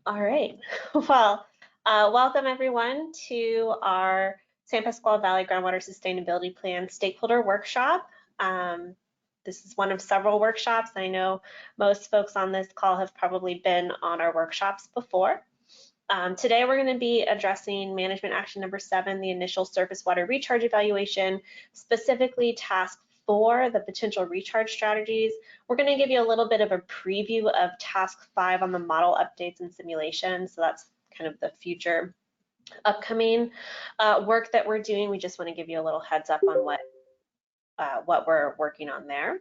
All right. Well, welcome everyone to our San Pasqual Valley Groundwater Sustainability Plan Stakeholder Workshop. This is one of several workshops. I know most folks on this call have probably been on our workshops before. Today we're going to be addressing management action number 7, the initial surface water recharge evaluation, specifically task 4, the potential recharge strategies. We're going to give you a little bit of a preview of task 5 on the model updates and simulations. So that's kind of the future upcoming work that we're doing. We just want to give you a little heads up on what we're working on there.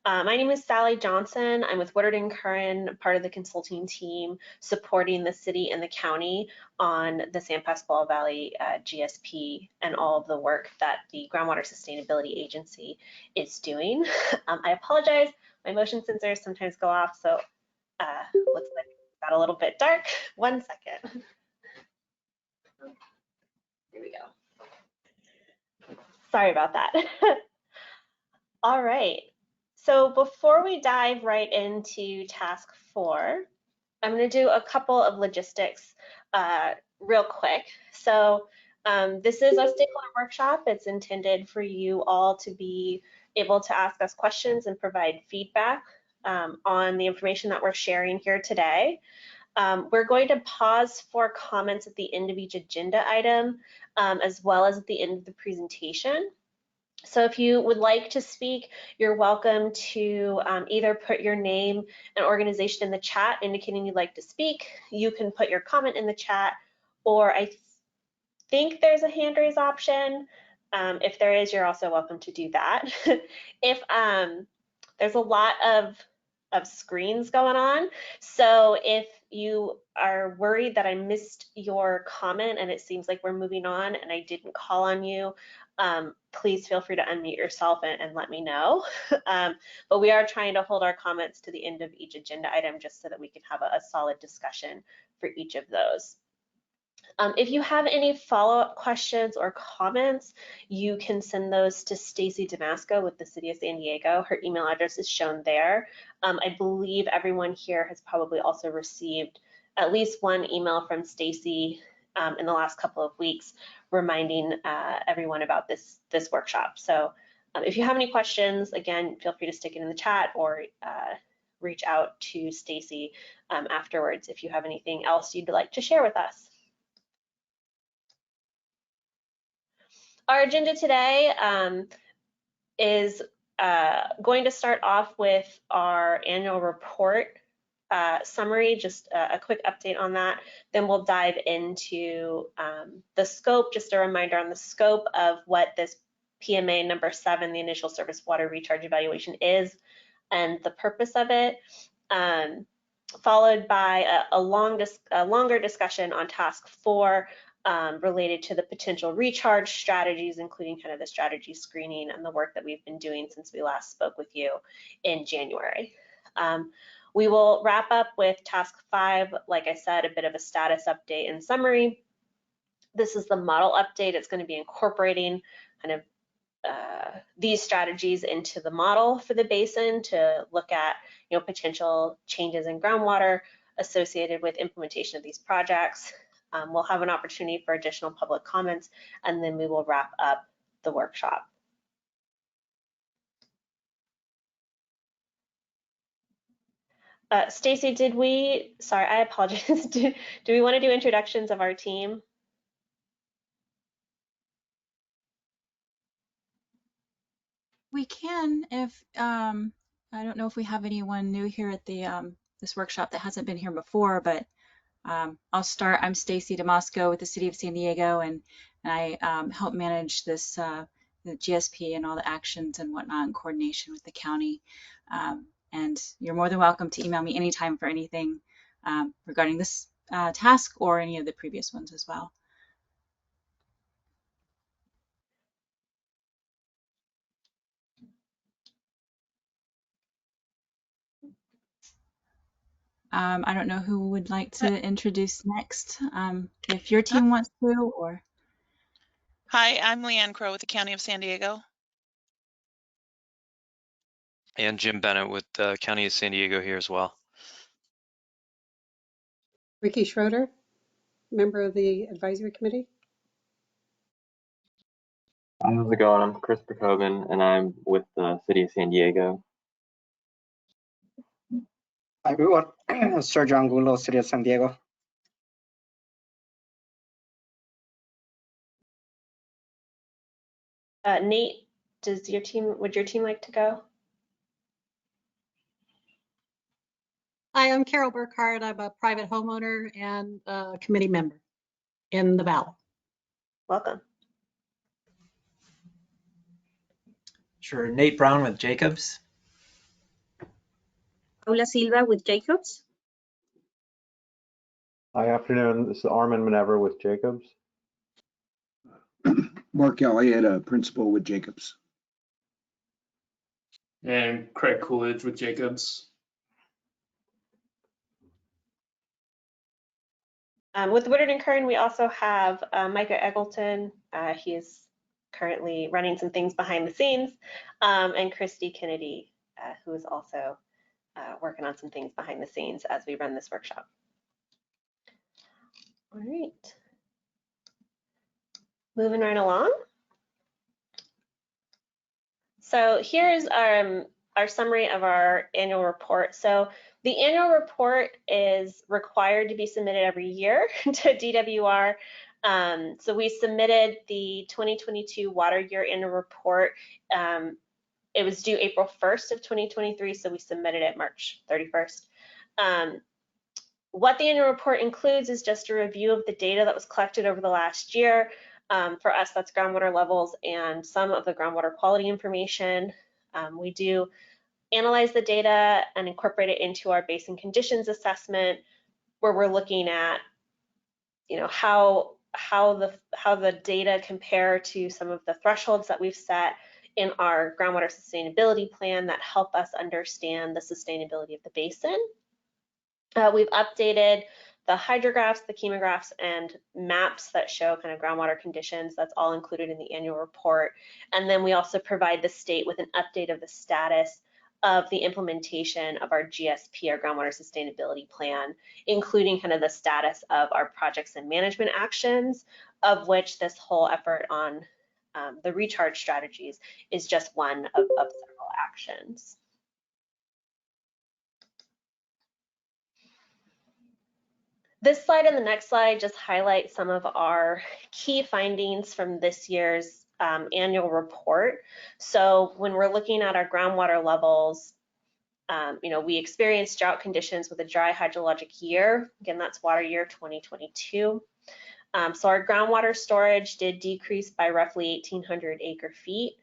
My name is Sally Johnson. I'm with Woodard & Curran, part of the consulting team supporting the city and the county on the San Pasqual Valley GSP and all of the work that the Groundwater Sustainability Agency is doing. I apologize, my motion sensors sometimes go off, so looks like it got a little bit dark. One second. Here we go. Sorry about that. All right. So before we dive right into task 4, I'm going to do a couple of logistics real quick. So this is a stakeholder workshop. It's intended for you all to be able to ask us questions and provide feedback on the information that we're sharing here today. We're going to pause for comments at the end of each agenda item, as well as at the end of the presentation. So if you would like to speak, you're welcome to either put your name and organization in the chat indicating you'd like to speak. You can put your comment in the chat, or I think there's a hand raise option. If there is, you're also welcome to do that. If there's a lot of screens going on, so if you are worried that I missed your comment and it seems like we're moving on and I didn't call on you, please feel free to unmute yourself and let me know. But we are trying to hold our comments to the end of each agenda item just so that we can have a solid discussion for each of those. If you have any follow-up questions or comments, you can send those to Stacy Damasco with the City of San Diego. Her email address is shown there. I believe everyone here has probably also received at least one email from Stacy in the last couple of weeks reminding everyone about this workshop. So if you have any questions, again, feel free to stick it in the chat or reach out to Stacy afterwards if you have anything else you'd like to share with us. Our agenda today is going to start off with our annual report summary, just a quick update on that. Then we'll dive into the scope, just a reminder on the scope of what this PMA number 7, the initial surface water recharge evaluation is and the purpose of it. Followed by a longer discussion on task 4, related to the potential recharge strategies, including kind of the strategy screening and the work that we've been doing since we last spoke with you in January. We will wrap up with task 5, like I said, a bit of a status update and summary. This is the model update. It's going to be incorporating kind of these strategies into the model for the basin to look at potential changes in groundwater associated with implementation of these projects. We'll have an opportunity for additional public comments, and then we will wrap up the workshop. Stacy, sorry, I apologize. Do we want to do introductions of our team? We can, if I don't know if we have anyone new here at the this workshop that hasn't been here before, but I'll start. I'm Stacy Damasco with the City of San Diego, and I help manage this the GSP and all the actions and whatnot in coordination with the county. And you're more than welcome to email me anytime for anything regarding this task or any of the previous ones as well. I don't know who would like to introduce next, if your team wants to, or. Hi, I'm Leanne Crow with the County of San Diego. And Jim Bennett with the County of San Diego here as well. Ricky Schroeder, member of the advisory committee. How's it going? I'm Chris Prokoven, and I'm with the City of San Diego. Hi everyone, Sergio Angulo, City of San Diego. Nate, would your team like to go? Hi, I'm Carol Burkhardt. I'm a private homeowner and a committee member in the Valley. Welcome. Sure. Nate Brown with Jacobs. Paula Silva with Jacobs. Hi, afternoon. This is Armin Manever with Jacobs. Mark Elliott, principal with Jacobs. And Craig Coolidge with Jacobs. With Woodard and Kern, we also have Micah Eggleton. He is currently running some things behind the scenes, and Christy Kennedy, who is also working on some things behind the scenes as we run this workshop. All right, moving right along. So here's our summary of our annual report. So the annual report is required to be submitted every year to DWR. So we submitted the 2022 water year annual report. It was due April 1st of 2023, so we submitted it March 31st. What the annual report includes is just a review of the data that was collected over the last year. For us, that's groundwater levels and some of the groundwater quality information. We do analyze the data and incorporate it into our basin conditions assessment, where we're looking at, how the data compare to some of the thresholds that we've set in our groundwater sustainability plan that help us understand the sustainability of the basin. We've updated the hydrographs, the chemographs, and maps that show kind of groundwater conditions. That's all included in the annual report. And then we also provide the state with an update of the status of the implementation of our GSP, our groundwater sustainability plan, including kind of the status of our projects and management actions, of which this whole effort on the recharge strategies is just one of several actions. This slide and the next slide just highlight some of our key findings from this year's annual report. So when we're looking at our groundwater levels, we experienced drought conditions with a dry hydrologic year. Again, that's water year 2022. So our groundwater storage did decrease by roughly 1,800 acre feet.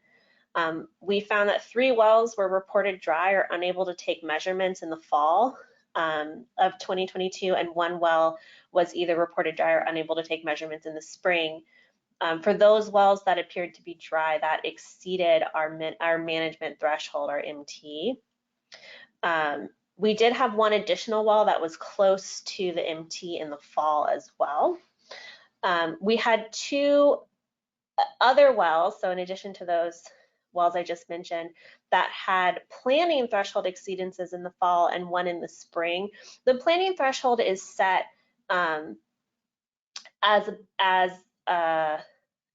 We found that 3 wells were reported dry or unable to take measurements in the fall of 2022, and 1 well was either reported dry or unable to take measurements in the spring. For those wells that appeared to be dry, that exceeded our management threshold, our MT. We did have 1 additional well that was close to the MT in the fall as well. We had 2 other wells, so in addition to those wells I just mentioned, that had planning threshold exceedances in the fall and 1 in the spring. The planning threshold is set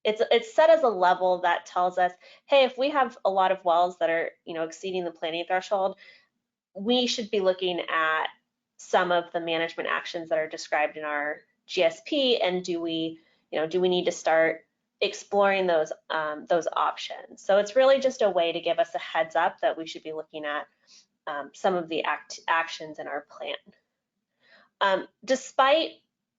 it's set as a level that tells us, hey, if we have a lot of wells that are exceeding the planning threshold, we should be looking at some of the management actions that are described in our GSP, and do we need to start exploring those options. So it's really just a way to give us a heads up that we should be looking at some of the actions in our plan. Despite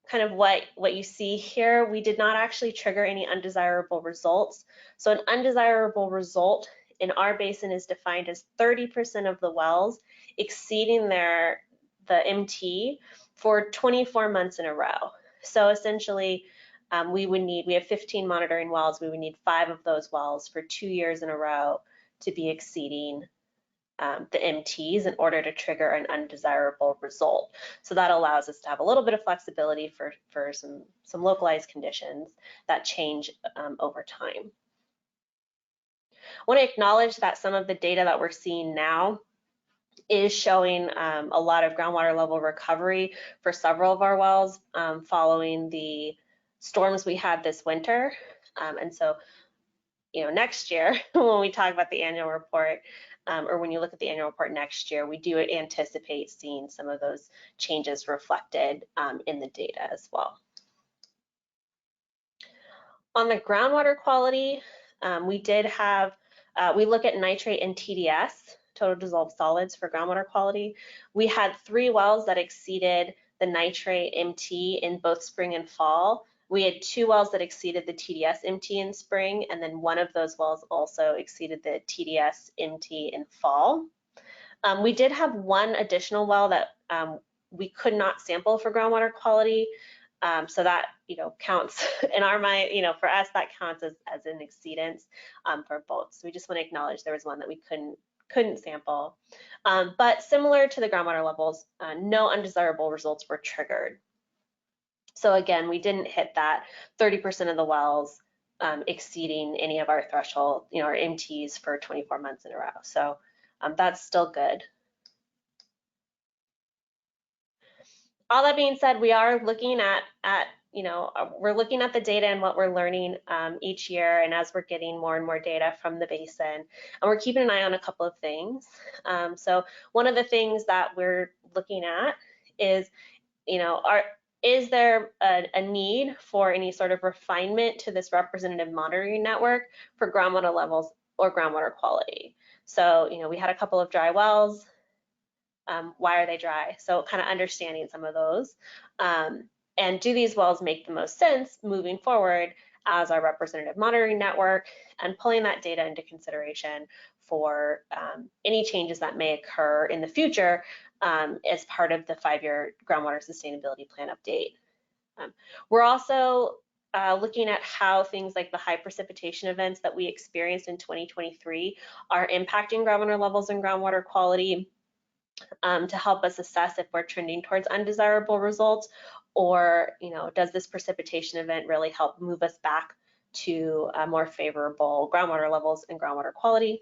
kind of what you see here, we did not actually trigger any undesirable results. So an undesirable result in our basin is defined as 30% of the wells exceeding the MT for 24 months in a row. So essentially, we have 15 monitoring wells. We would need 5 of those wells for 2 years in a row to be exceeding the MTs in order to trigger an undesirable result. So that allows us to have a little bit of flexibility for some localized conditions that change over time. I want to acknowledge that some of the data that we're seeing now is showing a lot of groundwater level recovery for several of our wells following the storms we had this winter. And so, next year, when we talk about the annual report, or when you look at the annual report next year, we do anticipate seeing some of those changes reflected in the data as well. On the groundwater quality, we did have, we look at nitrate and TDS, total dissolved solids, for groundwater quality. We had 3 wells that exceeded the nitrate MT in both spring and fall. We had 2 wells that exceeded the TDS MT in spring, and then 1 of those wells also exceeded the TDS MT in fall. We did have 1 additional well that we could not sample for groundwater quality. So that, counts in our mind, for us, that counts as an exceedance for both. So we just want to acknowledge there was 1 that we couldn't sample. But similar to the groundwater levels, no undesirable results were triggered. So again, we didn't hit that 30% of the wells exceeding any of our threshold, our MTs for 24 months in a row. So that's still good. All that being said, we are looking at we're looking at the data and what we're learning each year, and as we're getting more and more data from the basin, and we're keeping an eye on a couple of things. So one of the things that we're looking at is, is there a need for any sort of refinement to this representative monitoring network for groundwater levels or groundwater quality? So, we had a couple of dry wells. Why are they dry? So kind of understanding some of those. And do these wells make the most sense moving forward as our representative monitoring network, and pulling that data into consideration for any changes that may occur in the future as part of the 5-year groundwater sustainability plan update. We're also looking at how things like the high precipitation events that we experienced in 2023 are impacting groundwater levels and groundwater quality, to help us assess if we're trending towards undesirable results, or does this precipitation event really help move us back to more favorable groundwater levels and groundwater quality.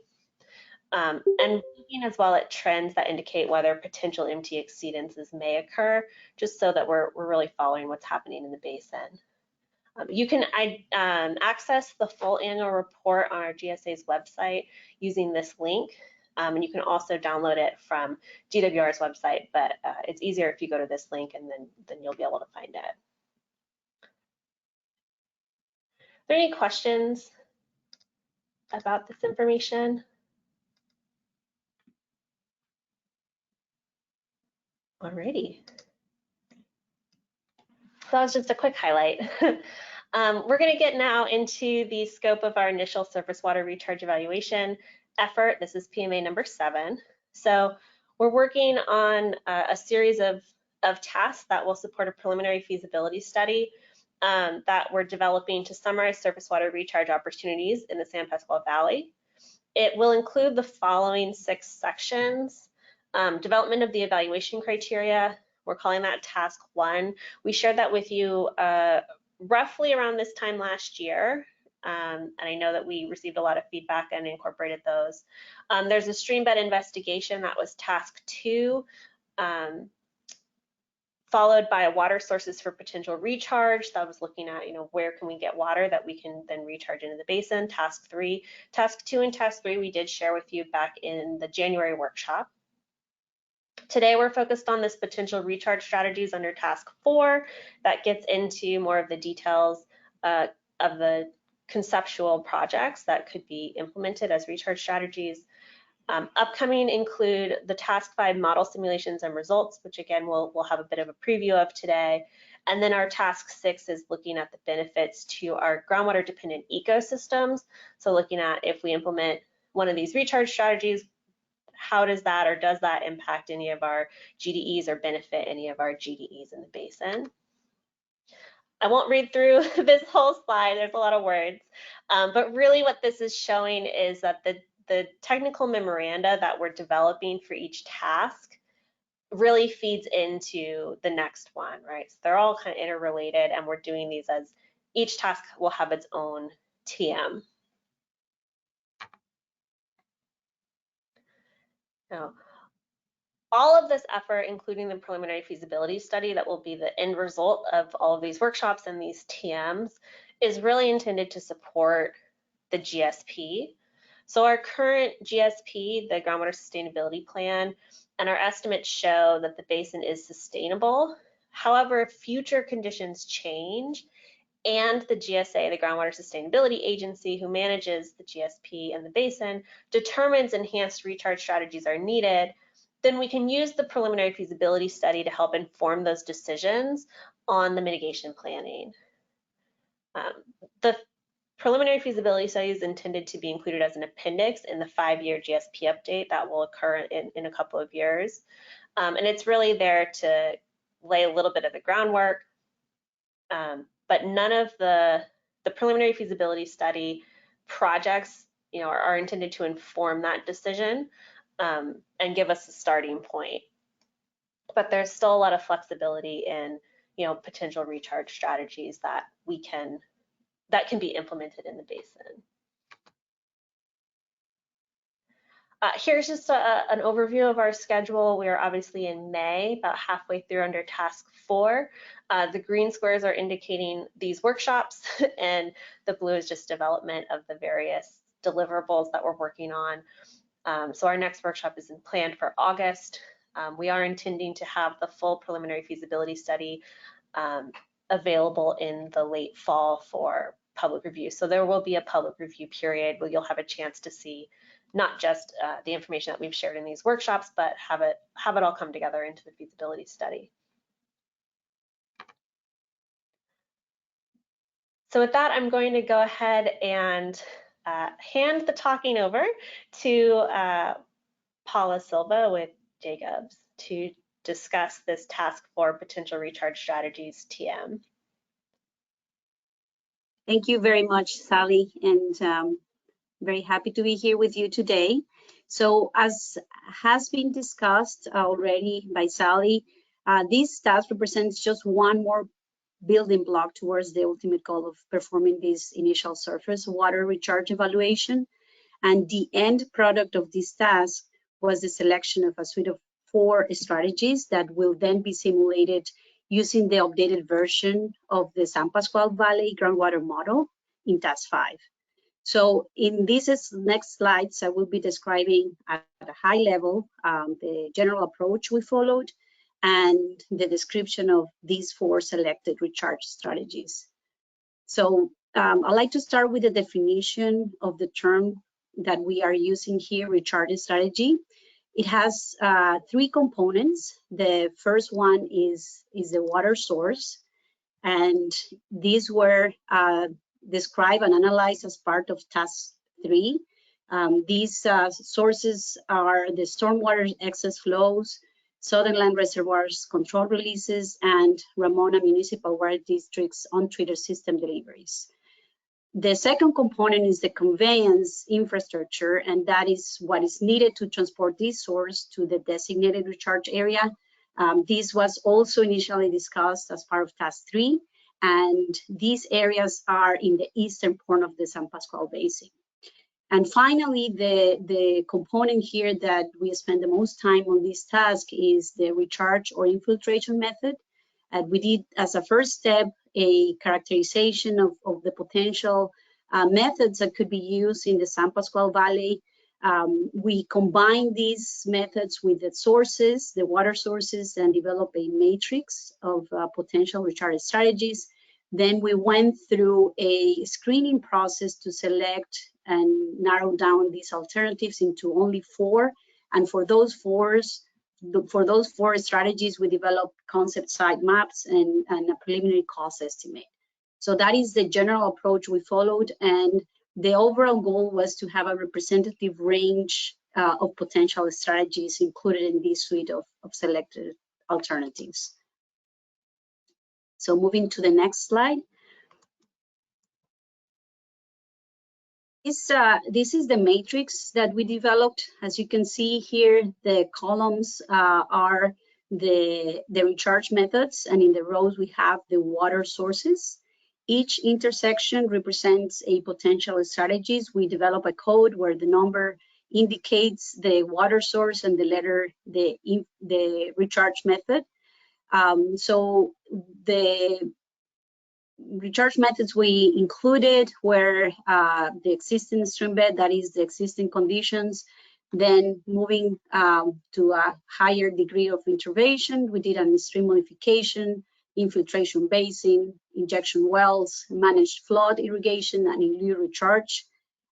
And looking as well at trends that indicate whether potential MT exceedances may occur, just so that we're really following what's happening in the basin. You can access the full annual report on our GSA's website using this link. And you can also download it from DWR's website, but it's easier if you go to this link, and then you'll be able to find it. Are there any questions about this information? Alrighty. So that was just a quick highlight. We're going to get now into the scope of our initial surface water recharge evaluation effort. This is PMA number 7. So we're working on a series of tasks that will support a preliminary feasibility study that we're developing to summarize surface water recharge opportunities in the San Pasqual Valley. It will include the following 6 sections. Development of the evaluation criteria. We're calling that task 1. We shared that with you roughly around this time last year. And I know that we received a lot of feedback and incorporated those. There's a stream bed investigation, that was task 2, followed by water sources for potential recharge. That was looking at, where can we get water that we can then recharge into the basin, task 3. Task 2 and task 3 we did share with you back in the January workshop. Today we're focused on this potential recharge strategies under task 4. That gets into more of the details of the conceptual projects that could be implemented as recharge strategies. Upcoming include the task 5 model simulations and results, which again we'll have a bit of a preview of today. And then our task 6 is looking at the benefits to our groundwater dependent ecosystems. So looking at if we implement one of these recharge strategies, how does that or does that impact any of our GDEs or benefit any of our GDEs in the basin? I won't read through this whole slide, there's a lot of words, but really what this is showing is that the technical memoranda that we're developing for each task really feeds into the next one, right? So they're all kind of interrelated, and we're doing these as each task will have its own TM. Now, all of this effort, including the preliminary feasibility study that will be the end result of all of these workshops and these TMs, is really intended to support the GSP. So our current GSP, the Groundwater Sustainability Plan, and our estimates show that the basin is sustainable. However, if future conditions change and the GSA, the Groundwater Sustainability Agency, who manages the GSP and the basin, determines enhanced recharge strategies are needed, then we can use the preliminary feasibility study to help inform those decisions on the mitigation planning. The preliminary feasibility study is intended to be included as an appendix in the 5-year GSP update that will occur in a couple of years. And it's really there to lay a little bit of the groundwork, but none of the preliminary feasibility study projects, are intended to inform that decision and give us a starting point. But there's still a lot of flexibility in, potential recharge strategies that can be implemented in the basin. Here's just an overview of our schedule. We are obviously in May, about halfway through under task 4. The green squares are indicating these workshops, and the blue is just development of the various deliverables that we're working on. So our next workshop is planned for August. We are intending to have the full preliminary feasibility study available in the late fall for public review. So there will be a public review period where you'll have a chance to see not just the information that we've shared in these workshops, but have it all come together into the feasibility study. So with that, I'm going to go ahead and hand the talking over to Paula Silva with Jacobs to discuss this task for potential recharge strategies TM. Thank you very much, Sally, and very happy to be here with you today. So as has been discussed already by Sally, this task represents just one more building block towards the ultimate goal of performing this initial surface water recharge evaluation. And the end product of this task was the selection of a suite of 4 strategies that will then be simulated using the updated version of the San Pasqual Valley groundwater model in task 5. So in these next slides, I will be describing at a high level the general approach we followed and the description of these 4 selected recharge strategies. So I'd like to start with the definition of the term that we are using here, recharge strategy. It has 3 components. The first one is the water source, and these were described and analyzed as part of task 3. These sources are the stormwater excess flows, Sutherland Reservoirs control releases, and Ramona Municipal Water District's untreated system deliveries. The second component is the conveyance infrastructure, and that is what is needed to transport this source to the designated recharge area. This was also initially discussed as part of task 3, and these areas are in the eastern part of the San Pasqual Basin. And finally, the component here that we spend the most time on this task is the recharge or infiltration method. We did, as a first step, a characterization of the potential methods that could be used in the San Pasqual Valley. We combined these methods with the sources, the water sources, and developed a matrix of potential recharge strategies. Then we went through a screening process to select and narrow down these alternatives into only 4. And for those 4 strategies, we developed concept site maps and a preliminary cost estimate. So that is the general approach we followed, and the overall goal was to have a representative range of potential strategies included in this suite of selected alternatives. So moving to the next slide. This is the matrix that we developed. As you can see here, the columns are the recharge methods, and in the rows we have the water sources. Each intersection represents a potential strategies. We develop a code where the number indicates the water source and the letter the recharge method. So the recharge methods we included were the existing stream bed, that is the existing conditions. Then moving to a higher degree of intervention, we did a stream modification, infiltration basin, injection wells, managed flood irrigation, and in-lieu recharge.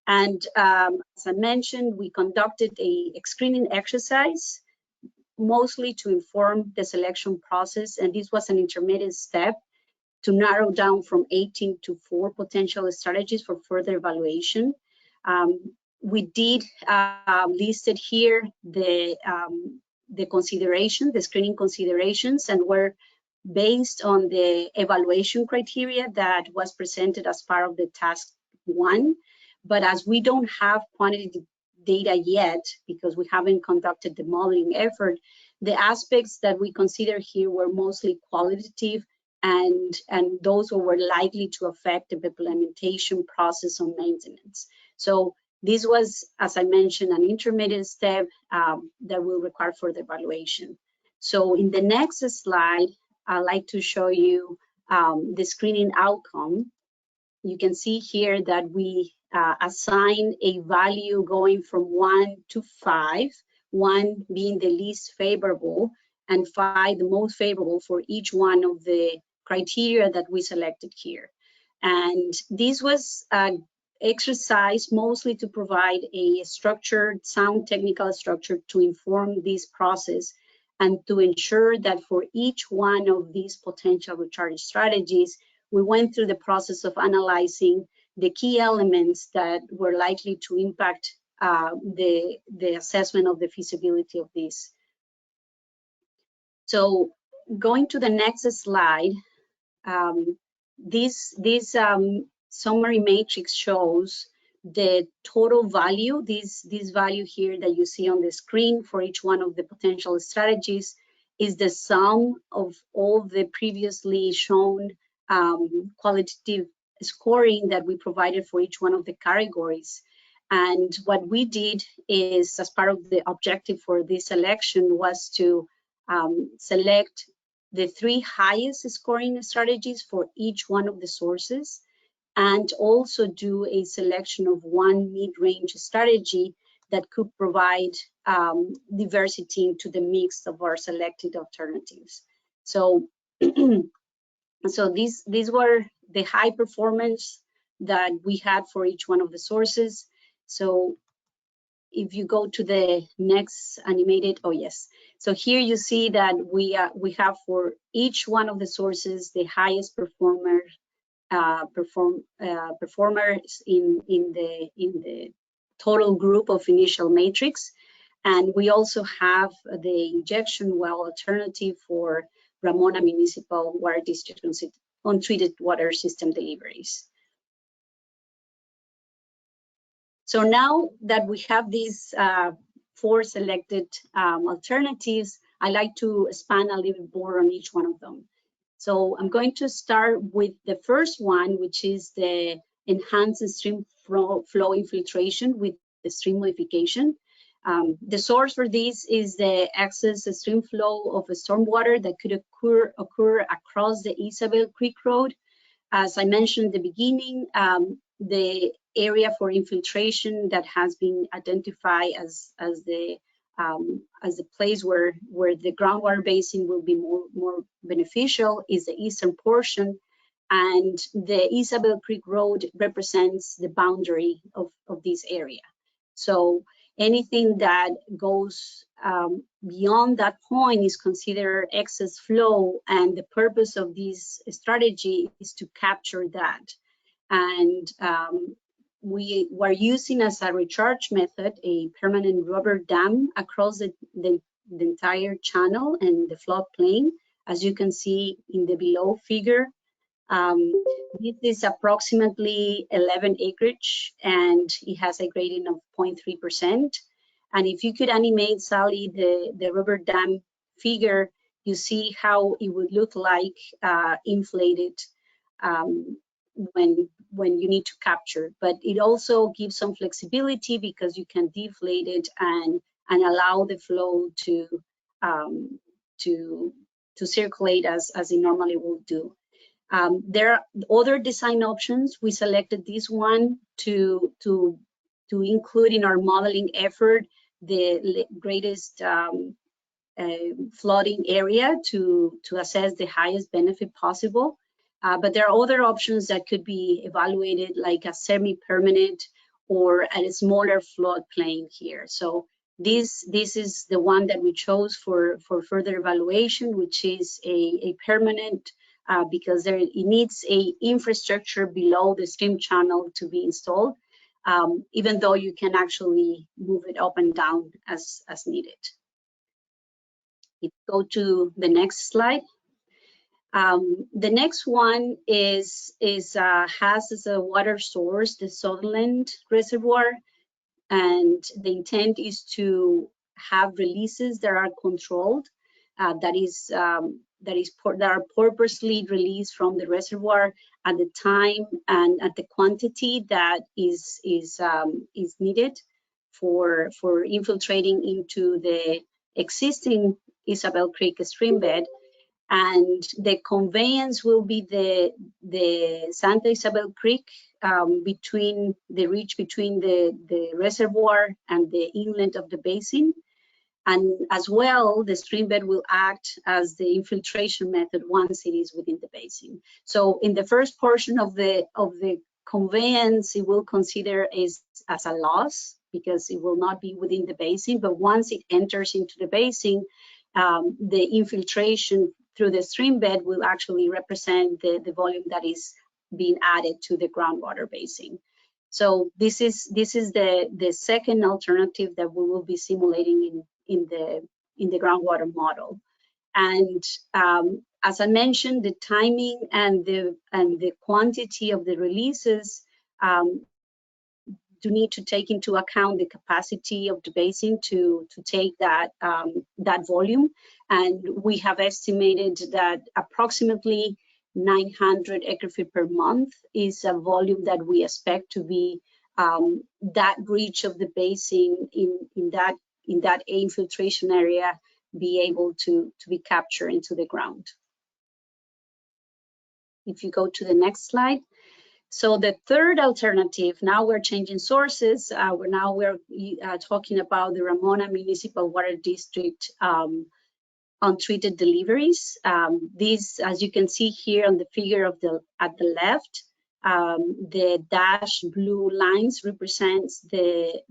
And as I mentioned, we conducted a screening exercise, mostly to inform the selection process. And this was an intermediate step to narrow down from 18 to 4 potential strategies for further evaluation. We did listed here the consideration, the screening considerations, and were based on the evaluation criteria that was presented as part of the task 1. But as we don't have quantitative data yet, because we haven't conducted the modeling effort, the aspects that we consider here were mostly qualitative, and those who were likely to affect the implementation process on maintenance. So this was, as I mentioned, an intermediate step that will require further evaluation. So in the next slide, I'd like to show you the screening outcome. You can see here that we assign a value going from 1 to 5, 1 being the least favorable and 5 the most favorable for each one of the criteria that we selected here. And this was an exercise mostly to provide a structured, sound technical structure to inform this process and to ensure that for each one of these potential recharge strategies, we went through the process of analyzing the key elements that were likely to impact the assessment of the feasibility of this. So going to the next slide, this summary matrix shows the total value, this value here that you see on the screen for each one of the potential strategies is the sum of all the previously shown qualitative scoring that we provided for each one of the categories. And what we did is, as part of the objective for this selection, was to select the 3 highest scoring strategies for each one of the sources, and also do a selection of 1 mid-range strategy that could provide diversity into the mix of our selected alternatives. So, so these were the high performance that we had for each one of the sources. So if you go to the next animated, oh yes. So here you see that we have for each one of the sources the highest performers in the total group of initial matrix. And we also have the injection well alternative for Ramona Municipal Water District untreated water system deliveries. So now that we have these 4 selected alternatives, I like to expand a little bit more on each one of them. So I'm going to start with the first one, which is the enhanced stream flow infiltration with the stream modification. The source for this is the excess stream flow of stormwater that could occur across the Isabel Creek Road. As I mentioned at the beginning, the area for infiltration that has been identified as the place where the groundwater basin will be more beneficial is the eastern portion, and the Isabel Creek Road represents the boundary of this area. So anything that goes beyond that point is considered excess flow, and the purpose of this strategy is to capture that. And we were using as a recharge method a permanent rubber dam across the entire channel and the floodplain, as you can see in the below figure. This is approximately 11 acreage, and it has a gradient of 0.3%. And if you could animate, Sally, the rubber dam figure, you see how it would look like inflated when you need to capture, but it also gives some flexibility because you can deflate it and allow the flow to circulate as it normally will do. There are other design options. We selected this one to include in our modeling effort the greatest flooding area to assess the highest benefit possible. But there are other options that could be evaluated, like a semi-permanent or a smaller floodplain here. So this is the one that we chose for further evaluation, which is a permanent, because it needs a infrastructure below the stream channel to be installed, even though you can actually move it up and down as needed. If you go to the next slide. The next one has as a water source the Sutherland Reservoir, and the intent is to have releases that are controlled, that are purposely released from the reservoir at the time and at the quantity that is needed for infiltrating into the existing Isabel Creek streambed. And the conveyance will be the Santa Isabel Creek between the reach between the reservoir and the inlet of the basin. And as well, the streambed will act as the infiltration method once it is within the basin. So in the first portion of the conveyance, it will consider as a loss because it will not be within the basin. But once it enters into the basin, the infiltration through the stream bed will actually represent the volume that is being added to the groundwater basin. So this is the second alternative that we will be simulating in the groundwater model. And as I mentioned, the timing and the quantity of the releases do need to take into account the capacity of the basin to take that volume. And we have estimated that approximately 900 acre-feet per month is a volume that we expect to be that reach of the basin in that infiltration area be able to be captured into the ground. If you go to the next slide. So the third alternative, now we're changing sources. We're talking about the Ramona Municipal Water District untreated deliveries. These, as you can see here on the figure at the left, the dashed blue lines represents the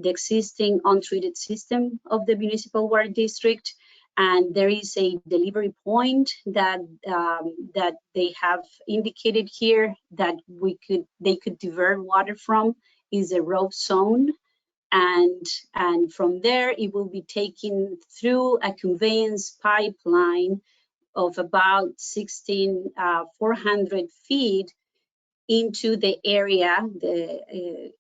existing untreated system of the municipal water district. And there is a delivery point that they have indicated here that they could divert water from is a rope zone, and from there it will be taken through a conveyance pipeline of about 1,400 feet into the area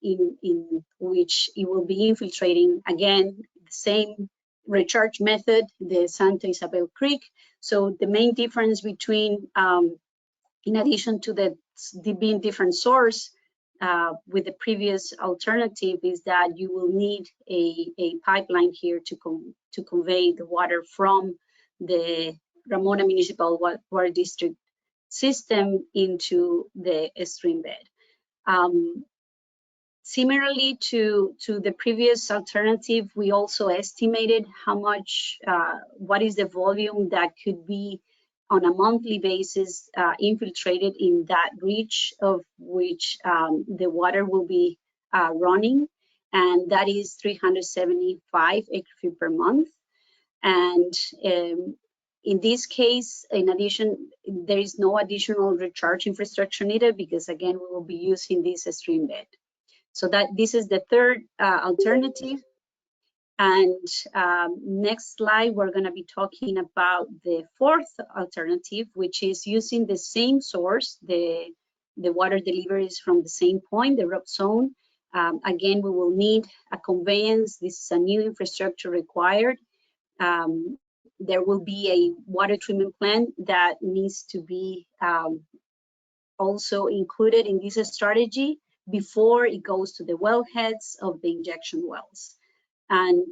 in which it will be infiltrating. Again, the same recharge method, the Santa Isabel Creek. So the main difference between, in addition to the being different source with the previous alternative, is that you will need a pipeline here to convey the water from the Ramona Municipal Water District system into the stream bed. Similarly to the previous alternative, we also estimated how much, what is the volume that could be on a monthly basis infiltrated in that reach of which the water will be running, and that is 375 acre-feet per month. And in this case, in addition, there is no additional recharge infrastructure needed because, again, we will be using this stream bed. So this is the third alternative. And next slide, we're going to be talking about the fourth alternative, which is using the same source, the water deliveries from the same point, the rope zone. Again, we will need a conveyance. This is a new infrastructure required. There will be a water treatment plant that needs to be also included in this strategy before it goes to the wellheads of the injection wells. And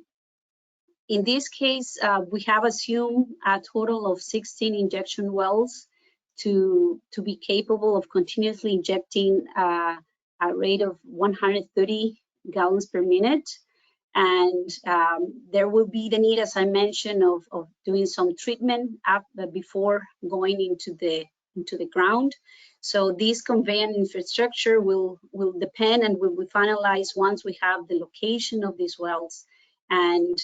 in this case, we have assumed a total of 16 injection wells to be capable of continuously injecting a rate of 130 gallons per minute. And there will be the need, as I mentioned, of doing some treatment before going into the ground. So this conveyance infrastructure will depend and will be finalized once we have the location of these wells. And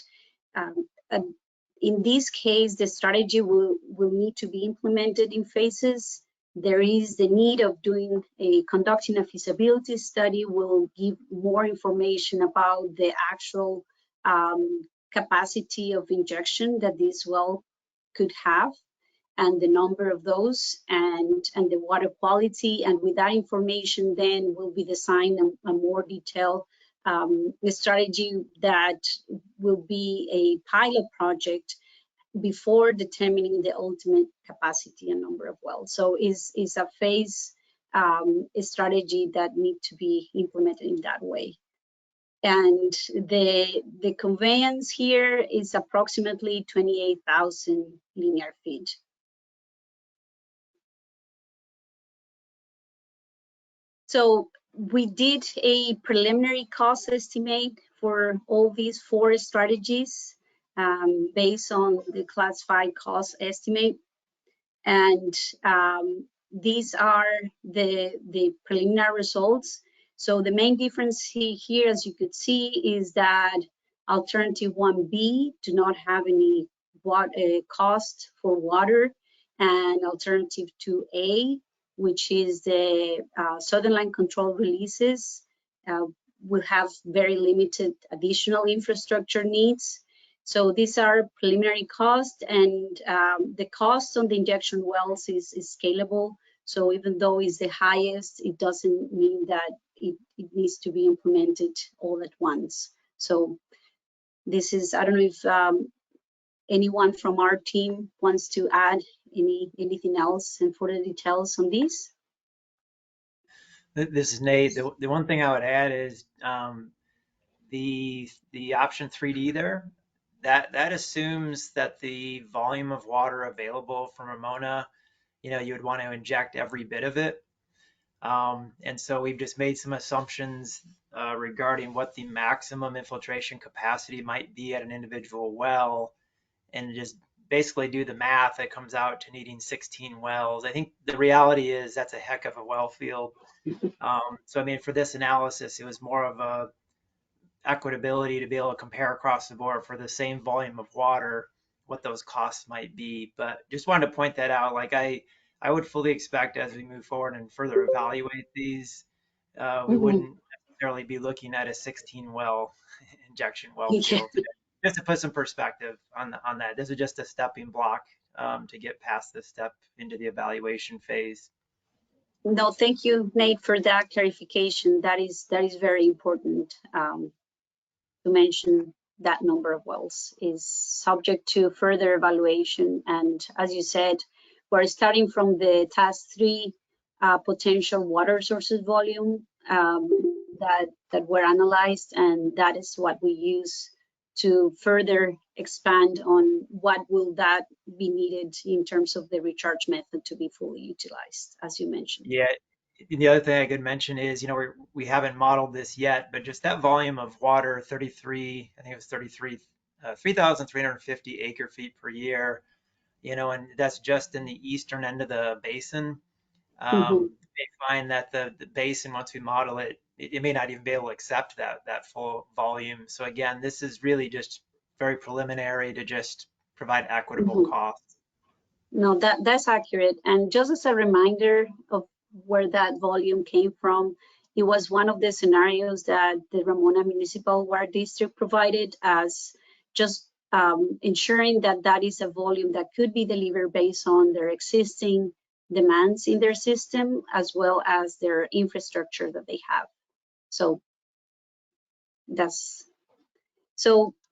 in this case, the strategy will need to be implemented in phases. There is the need of conducting a feasibility study. Will give more information about the actual capacity of injection that this well could have, and the number of those, and the water quality. And with that information, then will be designed a more detailed strategy that will be a pilot project before determining the ultimate capacity and number of wells. So is a phase strategy that need to be implemented in that way. And the conveyance here is approximately 28,000 linear feet. So we did a preliminary cost estimate for all these 4 strategies based on the classified cost estimate. And these are the preliminary results. So the main difference here, as you could see, is that alternative 1B do not have any cost for water, and alternative 2A, which is the Southern Line Control releases, will have very limited additional infrastructure needs. So these are preliminary costs, and the cost on the injection wells is scalable. So even though it's the highest, it doesn't mean that it needs to be implemented all at once. So this is, I don't know if anyone from our team wants to add anything else and further details on this. This is Nate. The one thing I would add is the option 3D there, that assumes that the volume of water available from Ramona, you would want to inject every bit of it. And so we've just made some assumptions regarding what the maximum infiltration capacity might be at an individual well, and just basically do the math. It comes out to needing 16 wells. I think the reality is that's a heck of a well field. So I mean, for this analysis, it was more of a equitability to be able to compare across the board for the same volume of water, what those costs might be. But just wanted to point that out. Like I would fully expect as we move forward and further evaluate these, we wouldn't necessarily be looking at a 16 well injection well field. Just to put some perspective on that. This is just a stepping block to get past this step into the evaluation phase. No, thank you, Nate, for that clarification. That is very important to mention. That number of wells is subject to further evaluation. And as you said, we're starting from the task 3 potential water sources volume that were analyzed, and that is what we use to further expand on what will that be needed in terms of the recharge method to be fully utilized, as you mentioned. Yeah. The other thing I could mention is, we haven't modeled this yet, but just that volume of water, 3,350 acre feet per year, and that's just in the eastern end of the basin. You may find that the basin, once we model it, it may not even be able to accept that full volume. So again, this is really just very preliminary to just provide equitable costs. No, that's accurate. And just as a reminder of where that volume came from, it was one of the scenarios that the Ramona Municipal Water District provided as just ensuring that that is a volume that could be delivered based on their existing demands in their system, as well as their infrastructure that they have. So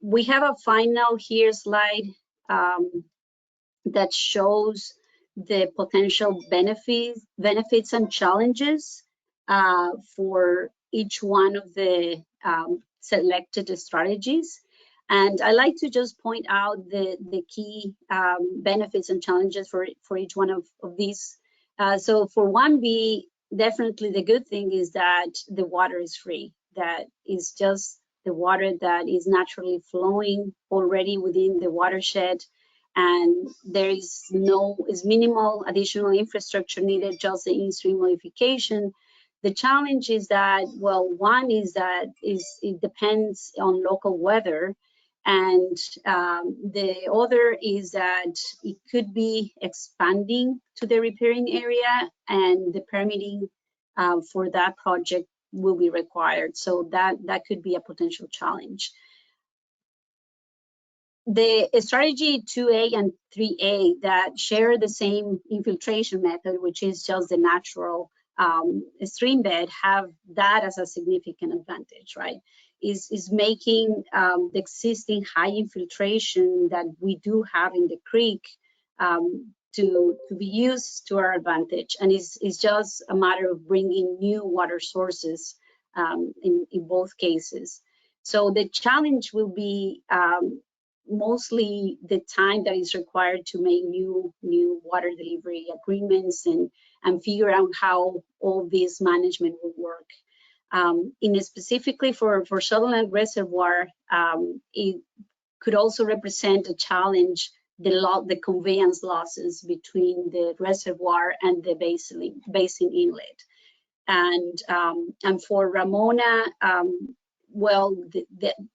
we have a final here slide that shows the potential benefits and challenges for each one of the selected strategies. And I like to just point out the key benefits and challenges for each one of these. So for 1B, definitely the good thing is that the water is free. That is just the water that is naturally flowing already within the watershed, and there is minimal additional infrastructure needed, just the in-stream modification. The challenge is that, well, one is that it depends on local weather, and the other is that it could be expanding to the riparian area, and the permitting for that project will be required. So that could be a potential challenge. The strategy 2A and 3A that share the same infiltration method, which is just the natural stream bed, have that as a significant advantage, right? Is making the existing high infiltration that we do have in the creek to be used to our advantage. And it's just a matter of bringing new water sources in both cases. So the challenge will be mostly the time that is required to make new water delivery agreements and figure out how all this management will work. Specifically for Sutherland Reservoir, it could also represent a challenge, the conveyance losses between the reservoir and the basin inlet. And for Ramona, well,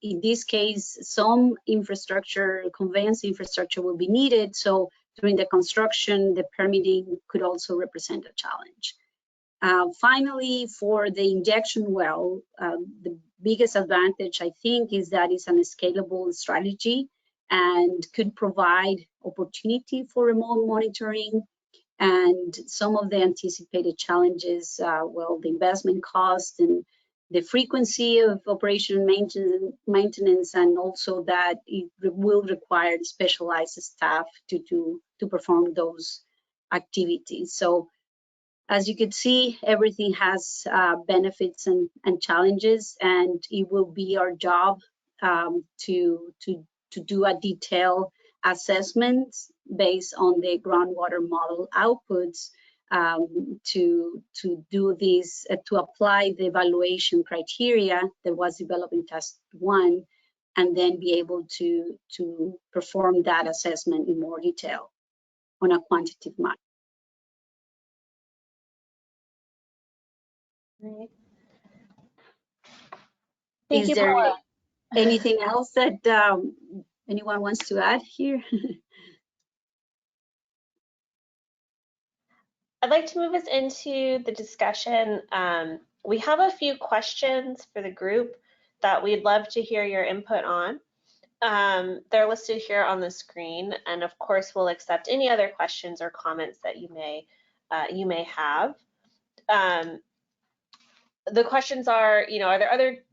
in this case, some infrastructure, conveyance infrastructure will be needed. So during the construction, the permitting could also represent a challenge. Finally, for the injection well, the biggest advantage, I think, is that it's a scalable strategy and could provide opportunity for remote monitoring. And some of the anticipated challenges, well, the investment cost and the frequency of operation maintenance, and also that it will require specialized staff to perform those activities. So as you can see, everything has benefits and challenges, and it will be our job to do a detailed assessment based on the groundwater model outputs to do this, to apply the evaluation criteria that was developed in Task 1, and then be able to perform that assessment in more detail on a quantitative manner. Right. Thank Is you, there Paula. anything else that anyone wants to add here? I'd like to move us into the discussion. We have a few questions for the group that we'd love to hear your input on. They're listed here on the screen, and of course, we'll accept any other questions or comments that you may have. The questions are, are there other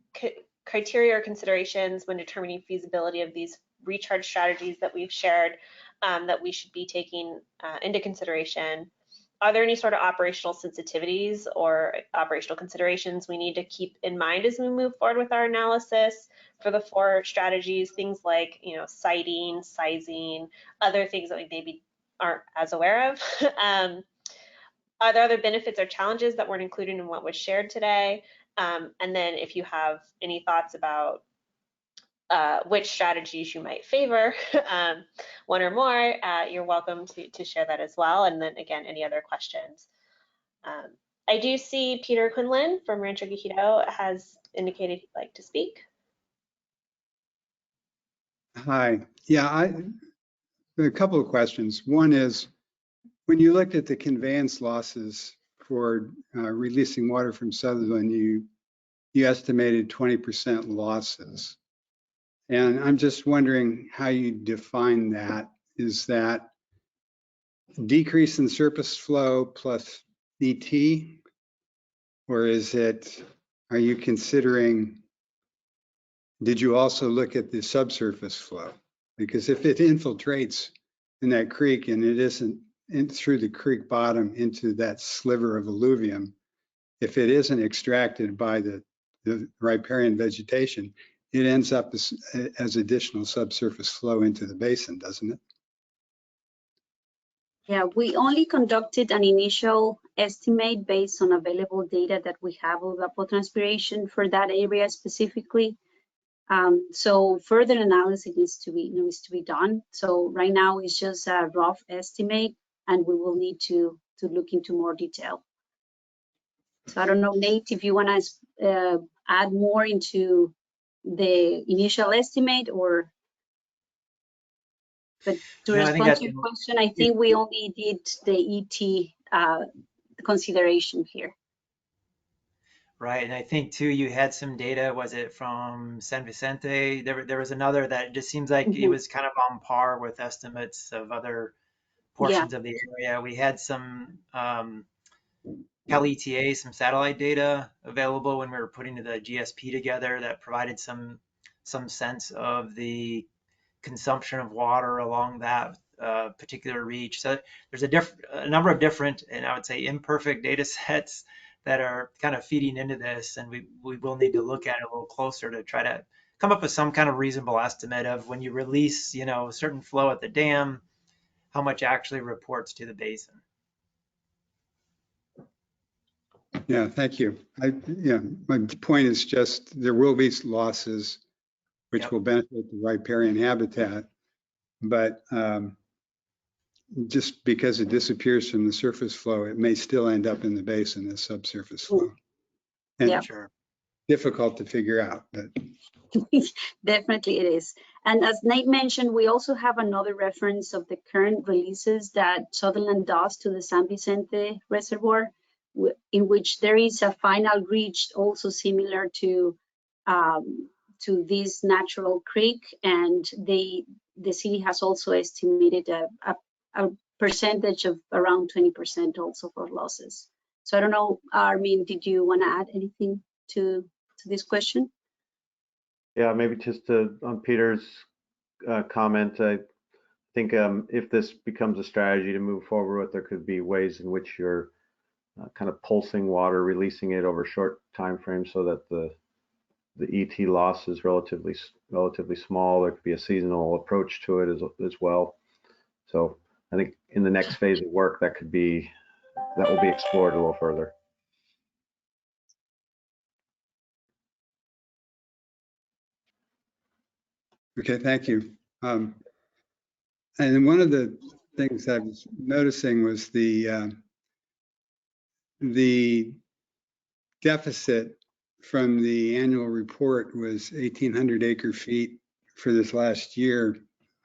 criteria or considerations when determining feasibility of these recharge strategies that we've shared that we should be taking into consideration? Are there any sort of operational sensitivities or operational considerations we need to keep in mind as we move forward with our analysis for the 4 strategies? Things like, siting, sizing, other things that we maybe aren't as aware of. Are there other benefits or challenges that weren't included in what was shared today? And then if you have any thoughts about which strategies you might favor, one or more, you're welcome to share that as well. And then again, any other questions. I do see Peter Quinlan from Rancho Quijito has indicated he'd like to speak. Hi. Yeah, a couple of questions. One is, when you looked at the conveyance losses for releasing water from Sutherland, you estimated 20% losses. And I'm just wondering how you define that. Is that decrease in surface flow plus ET? Or are you considering, did you also look at the subsurface flow? Because if it infiltrates in that creek and it isn't in through the creek bottom into that sliver of alluvium, if it isn't extracted by the riparian vegetation, it ends up as additional subsurface flow into the basin, doesn't it? Yeah, we only conducted an initial estimate based on available data that we have of evapotranspiration for that area specifically. So further analysis needs to be done. So right now it's just a rough estimate, and we will need to look into more detail. So I don't know, Nate, if you want to add more into the initial estimate, or, but to No, I think respond to that's your question, I think we only did the ET consideration here. right. And I think too, you had some data, was it from San Vicente? There was another that just seems like it was kind of on par with estimates of other portions of the area. We had some Cal ETA, some satellite data available when we were putting the GSP together that provided some sense of the consumption of water along that particular reach. So there's a number of different, and I would say imperfect data sets that are kind of feeding into this, and we will need to look at it a little closer to try to come up with some kind of reasonable estimate of when you release, a certain flow at the dam, how much actually reports to the basin. Yeah, thank you. My point is just there will be losses which will benefit the riparian habitat, but just because it disappears from the surface flow, it may still end up in the basin as subsurface flow. And sure, difficult to figure out, but Definitely it is. And as Nate mentioned, we also have another reference of the current releases that Sutherland does to the San Vicente Reservoir, in which there is a final reach also similar to this natural creek, and the city has also estimated a percentage of around 20% also for losses. So I don't know, Armin, did you want to add anything to this question? Yeah, maybe just on Peter's comment, I think if this becomes a strategy to move forward with, there could be ways in which you're kind of pulsing water, releasing it over short time frames so that the ET loss is relatively small. There could be a seasonal approach to it as well. So I think in the next phase of work, that will be explored a little further. okay, thank you. And one of the things I was noticing was the deficit from the annual report was 1,800 acre feet for this last year,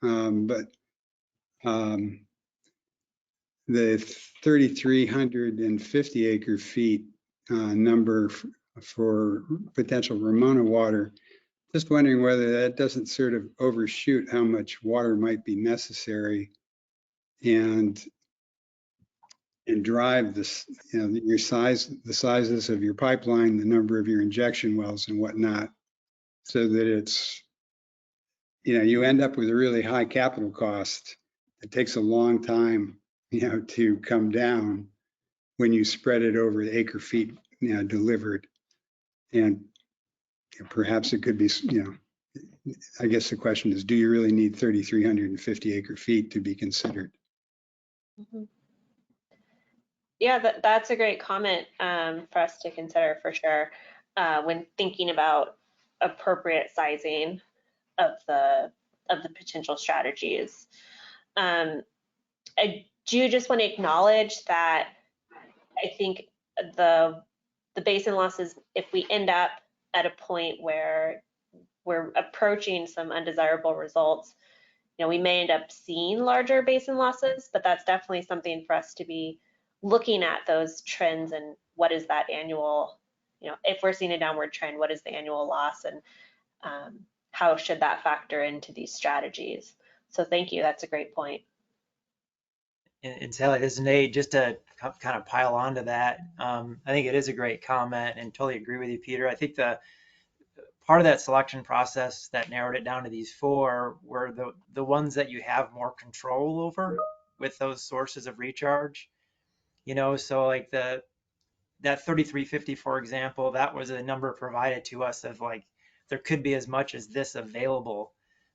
but the 3,350 acre feet number for potential Ramona water, just wondering whether that doesn't sort of overshoot how much water might be necessary and drive this, the sizes of your pipeline, the number of your injection wells and whatnot, so that it's, you end up with a really high capital cost. It takes a long time, to come down when you spread it over the acre feet, delivered. And perhaps it could be, I guess the question is, do you really need 3,350 acre feet to be considered? Mm-hmm. Yeah, that's a great comment for us to consider for sure when thinking about appropriate sizing of the potential strategies. I do just want to acknowledge that I think the basin losses, if we end up at a point where we're approaching some undesirable results, we may end up seeing larger basin losses, but that's definitely something for us to be looking at, those trends, and what is that annual, if we're seeing a downward trend, what is the annual loss, and how should that factor into these strategies? So thank you, that's a great point. And Sally, this is Nate, just to kind of pile onto that. I think it is a great comment and totally agree with you, Peter. I think the part of that selection process that narrowed it down to these four were the ones that you have more control over. with those sources of recharge. You know, so like that 3350, for example, that was a number provided to us of like there could be as much as this available.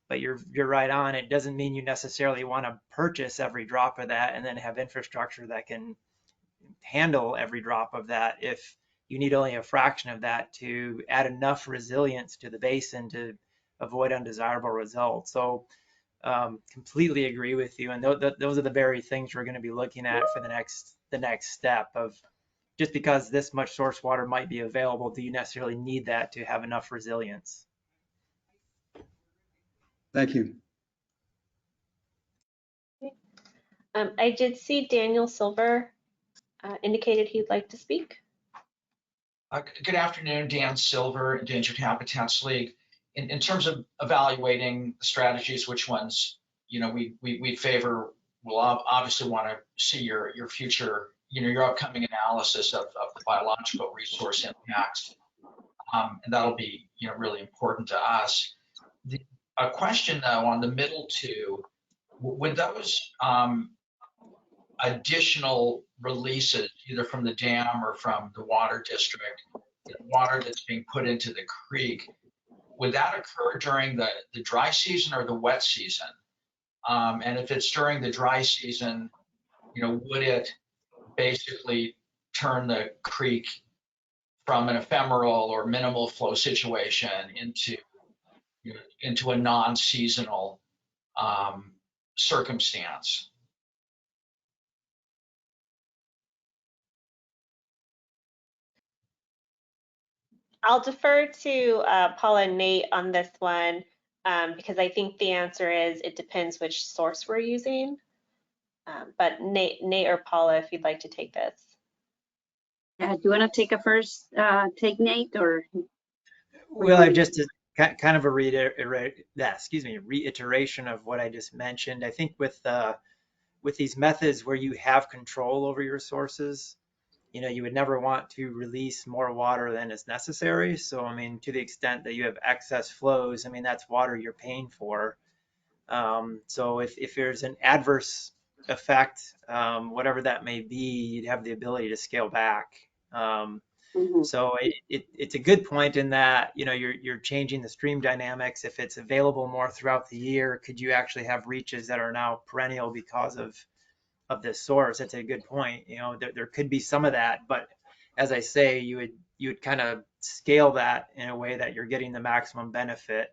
But you're right on. It doesn't mean you necessarily want to purchase every drop of that and then have infrastructure that can handle every drop of that if you need only a fraction of that to add enough resilience to the basin to avoid undesirable results. So completely agree with you. And those are the very things we're going to be looking at for the next step of just because this much source water might be available, do you necessarily need that to have enough resilience? Thank you. I did see Daniel Silver indicated he'd like to speak. Good afternoon, Dan Silver, Endangered Habitats League. In terms of evaluating the strategies, which ones we favor, we'll obviously want to see your future, your upcoming analysis of the biological resource impacts, and that'll be really important to us. A question though on the middle two, would those additional releases, either from the dam or from the water district, the water that's being put into the creek, would that occur during the dry season or the wet season? And if it's during the dry season, would it basically turn the creek from an ephemeral or minimal flow situation into a non-seasonal circumstance? I'll defer to Paula and Nate on this one because I think the answer is it depends which source we're using. But Nate or Paula, if you'd like to take this. Do you want to take a first take, Nate, or? Well, I've just kind of a reiteration of what I just mentioned. I think with these methods where you have control over your sources, you would never want to release more water than is necessary. So, I mean, to the extent that you have excess flows, I mean, that's water you're paying for. So if there's an adverse effect, whatever that may be, you'd have the ability to scale back. So it's a good point in that, you're changing the stream dynamics. If it's available more throughout the year, could you actually have reaches that are now perennial because of this source? That's a good point. There could be some of that, but as I say, you would kind of scale that in a way that you're getting the maximum benefit,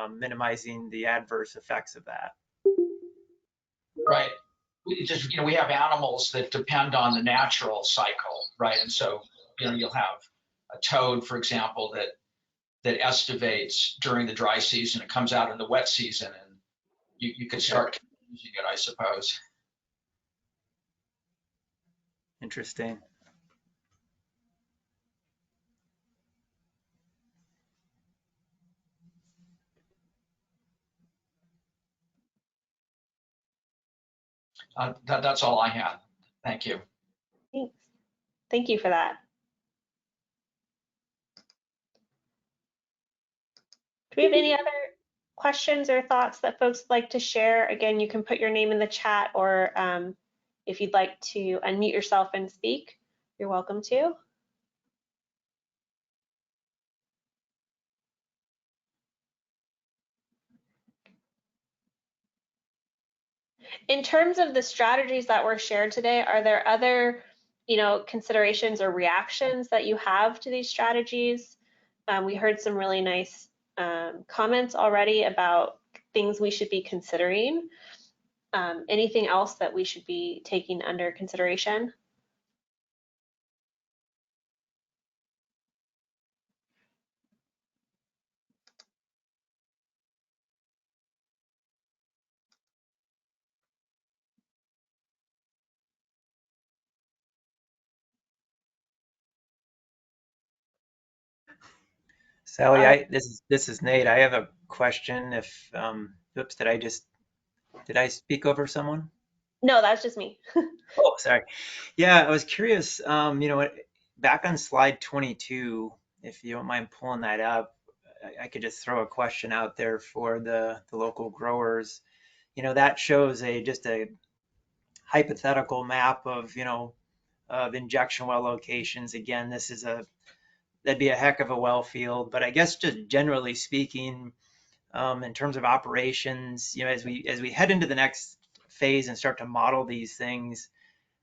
minimizing the adverse effects of that. Right. We have animals that depend on the natural cycle, right? And so, you'll have a toad, for example, that estivates during the dry season. It comes out in the wet season, and you could start using it, I suppose. Interesting. That's all I had. Thank you. Thanks. Thank you for that. Do we have any other questions or thoughts that folks would like to share? Again, you can put your name in the chat, or if you'd like to unmute yourself and speak, you're welcome to. In terms of the strategies that were shared today, are there other, considerations or reactions that you have to these strategies? We heard some really nice comments already about things we should be considering. Anything else that we should be taking under consideration? Sally, this is Nate. I have a question. If oops, did I speak over someone? No, that's just me. Oh, sorry. Yeah, I was curious. Back on slide 22, if you don't mind pulling that up, I could just throw a question out there for the local growers. That shows just a hypothetical map of, of injection well locations. Again, that'd be a heck of a well field. But I guess just generally speaking, in terms of operations, as we head into the next phase and start to model these things,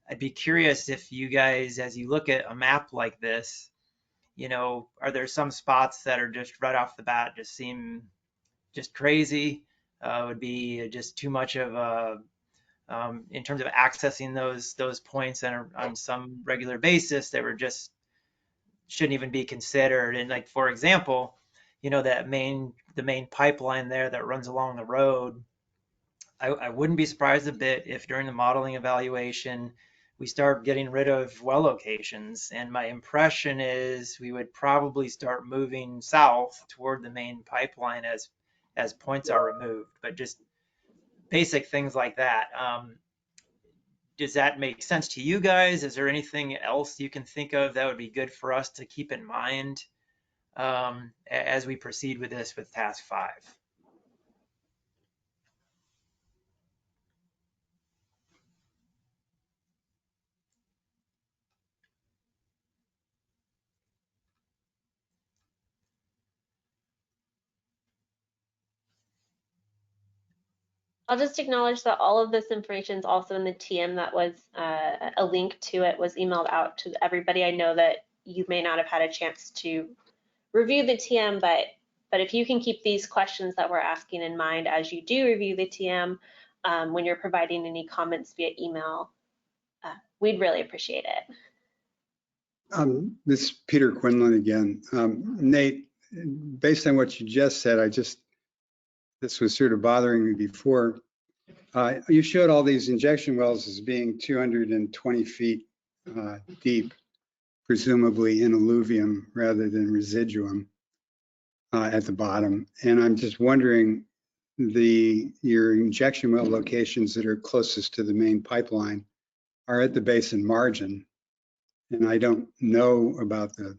I'd be curious if you guys, as you look at a map like this, are there some spots that are just right off the bat just seem just crazy? Would be just too much of a in terms of accessing those points on some regular basis, they were just shouldn't even be considered. And like, for example, the main pipeline there that runs along the road, I wouldn't be surprised a bit if during the modeling evaluation we start getting rid of well locations. And my impression is we would probably start moving south toward the main pipeline as points are removed. But just basic things like that. Does that make sense to you guys? Is there anything else you can think of that would be good for us to keep in mind as we proceed with this with task 5? I'll just acknowledge that all of this information is also in the TM that was a link to it was emailed out to everybody. I know that you may not have had a chance to review the TM, but if you can keep these questions that we're asking in mind as you do review the TM, when you're providing any comments via email, we'd really appreciate it. This is Peter Quinlan again. Nate, based on what you just said, this was sort of bothering me before. You showed all these injection wells as being 220 feet deep, presumably in alluvium rather than residuum at the bottom. And I'm just wondering, your injection well locations that are closest to the main pipeline are at the basin margin. And I don't know about the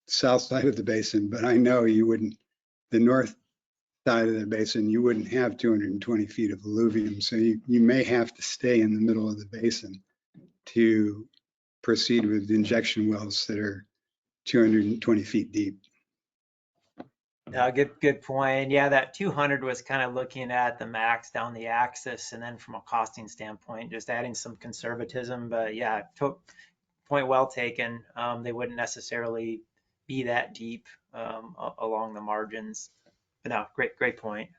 south side of the basin, but I know you wouldn't, the north side of the basin, you wouldn't have 220 feet of alluvium. So you may have to stay in the middle of the basin to proceed with injection wells that are 220 feet deep. Good point. Yeah, that 200 was kind of looking at the max down the axis, and then from a costing standpoint, just adding some conservatism. But yeah, point well taken. They wouldn't necessarily be that deep along the margins. But no, great point.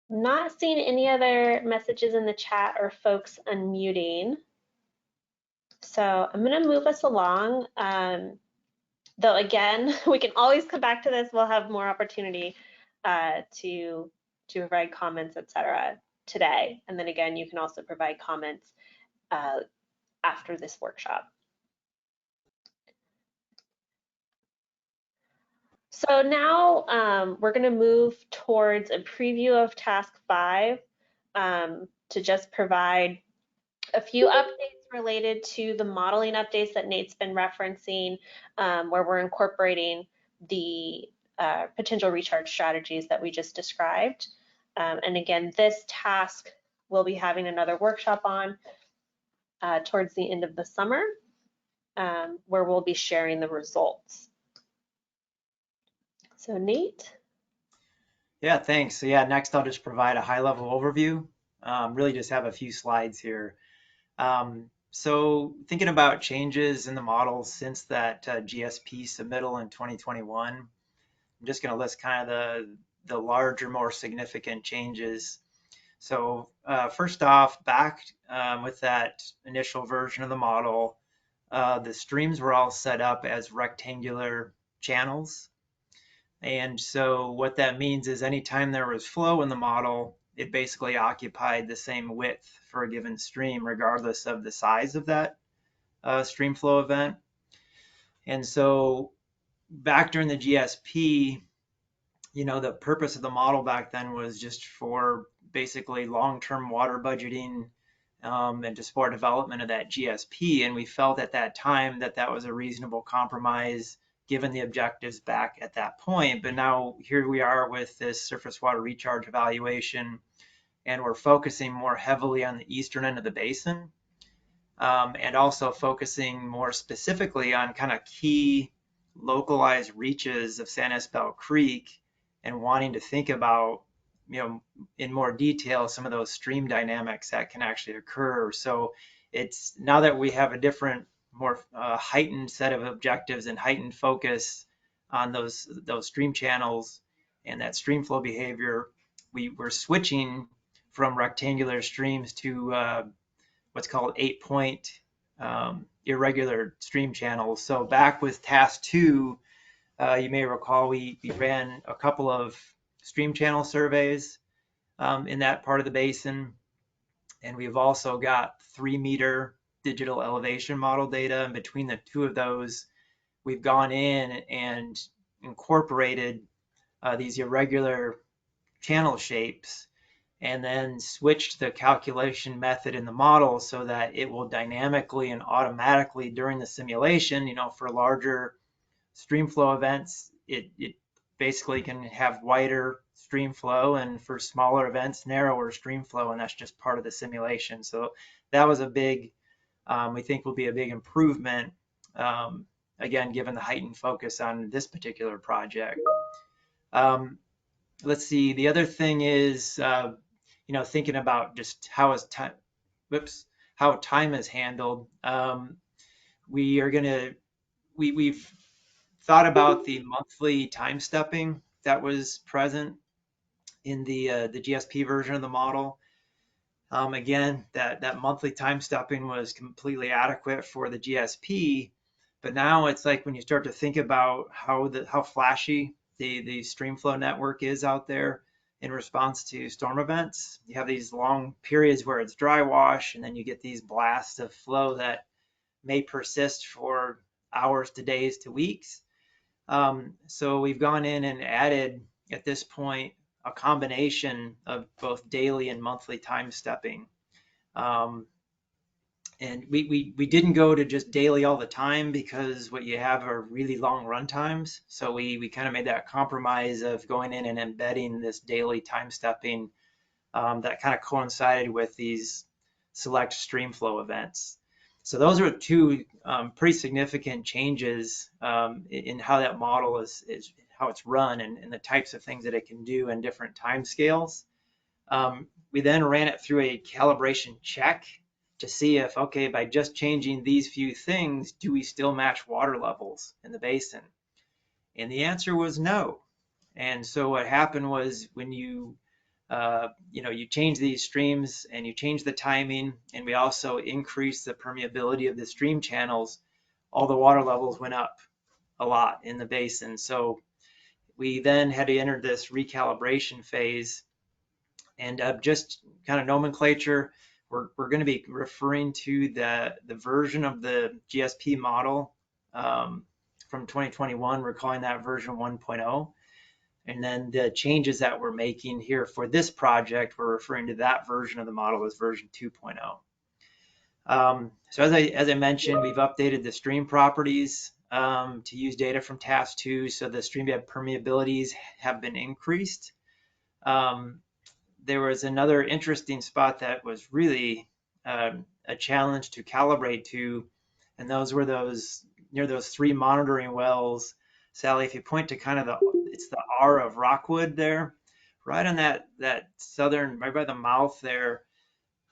Not seeing any other messages in the chat or folks unmuting. So I'm going to move us along. Though again, we can always come back to this. We'll have more opportunity to provide comments, etc. today. And then again, you can also provide comments after this workshop. So now we're going to move towards a preview of task 5 to just provide a few updates related to the modeling updates that Nate's been referencing, where we're incorporating the potential recharge strategies that we just described. And again, this task we'll be having another workshop on towards the end of the summer, where we'll be sharing the results. So Nate? Yeah, thanks. So yeah, next I'll just provide a high-level overview. Really just have a few slides here. So thinking about changes in the model since that GSP submittal in 2021, I'm just going to list kind of the larger, more significant changes. So first off, back with that initial version of the model, the streams were all set up as rectangular channels. And so what that means is anytime there was flow in the model, it basically occupied the same width for a given stream, regardless of the size of that stream flow event. And so back during the GSP, the purpose of the model back then was just for basically long-term water budgeting and to support development of that GSP. And we felt at that time that that was a reasonable compromise given the objectives back at that point. But now here we are with this surface water recharge evaluation, and we're focusing more heavily on the eastern end of the basin, and also focusing more specifically on kind of key localized reaches of San Esbel Creek, and wanting to think about, in more detail, some of those stream dynamics that can actually occur. So it's now that we have a different, more heightened set of objectives and heightened focus on those stream channels and that stream flow behavior, we're switching from rectangular streams to what's called 8-point irregular stream channels. So back with task 2, you may recall we ran a couple of stream channel surveys in that part of the basin. And we've also got 3-meter digital elevation model data. And between the two of those, we've gone in and incorporated these irregular channel shapes, and then switched the calculation method in the model so that it will dynamically and automatically during the simulation, for larger stream flow events, it basically can have wider stream flow, and for smaller events, narrower stream flow, and that's just part of the simulation. So that was a big, we think will be a big improvement, again, given the heightened focus on this particular project. Let's see, the other thing is, thinking about just how time is handled. We've thought about the monthly time stepping that was present in the GSP version of the model. Again, that monthly time stepping was completely adequate for the GSP, but now it's like when you start to think about how flashy the streamflow network is out there in response to storm events. You have these long periods where it's dry wash, and then you get these blasts of flow that may persist for hours to days to weeks. So we've gone in and added at this point a combination of both daily and monthly time stepping. And we didn't go to just daily all the time, because what you have are really long run times. So we kind of made that compromise of going in and embedding this daily time stepping that kind of coincided with these select stream flow events. So those are two pretty significant changes in how that model is how it's run, and the types of things that it can do in different time scales. We then ran it through a calibration check to see if, okay, by just changing these few things, do we still match water levels in the basin? And the answer was no. And so what happened was, when you change these streams and you change the timing, and we also increase the permeability of the stream channels, all the water levels went up a lot in the basin. So we then had to enter this recalibration phase, and just kind of nomenclature, we're going to be referring to the version of the GSP model from 2021. We're calling that version 1.0. And then the changes that we're making here for this project, we're referring to that version of the model as version 2.0. So as I mentioned, we've updated the stream properties to use data from task 2. So the stream bed permeabilities have been increased. There was another interesting spot that was really a challenge to calibrate to, and those were near those 3 monitoring wells. Sally, if you point to kind of it's the R of Rockwood there, right on that southern, right by the mouth there.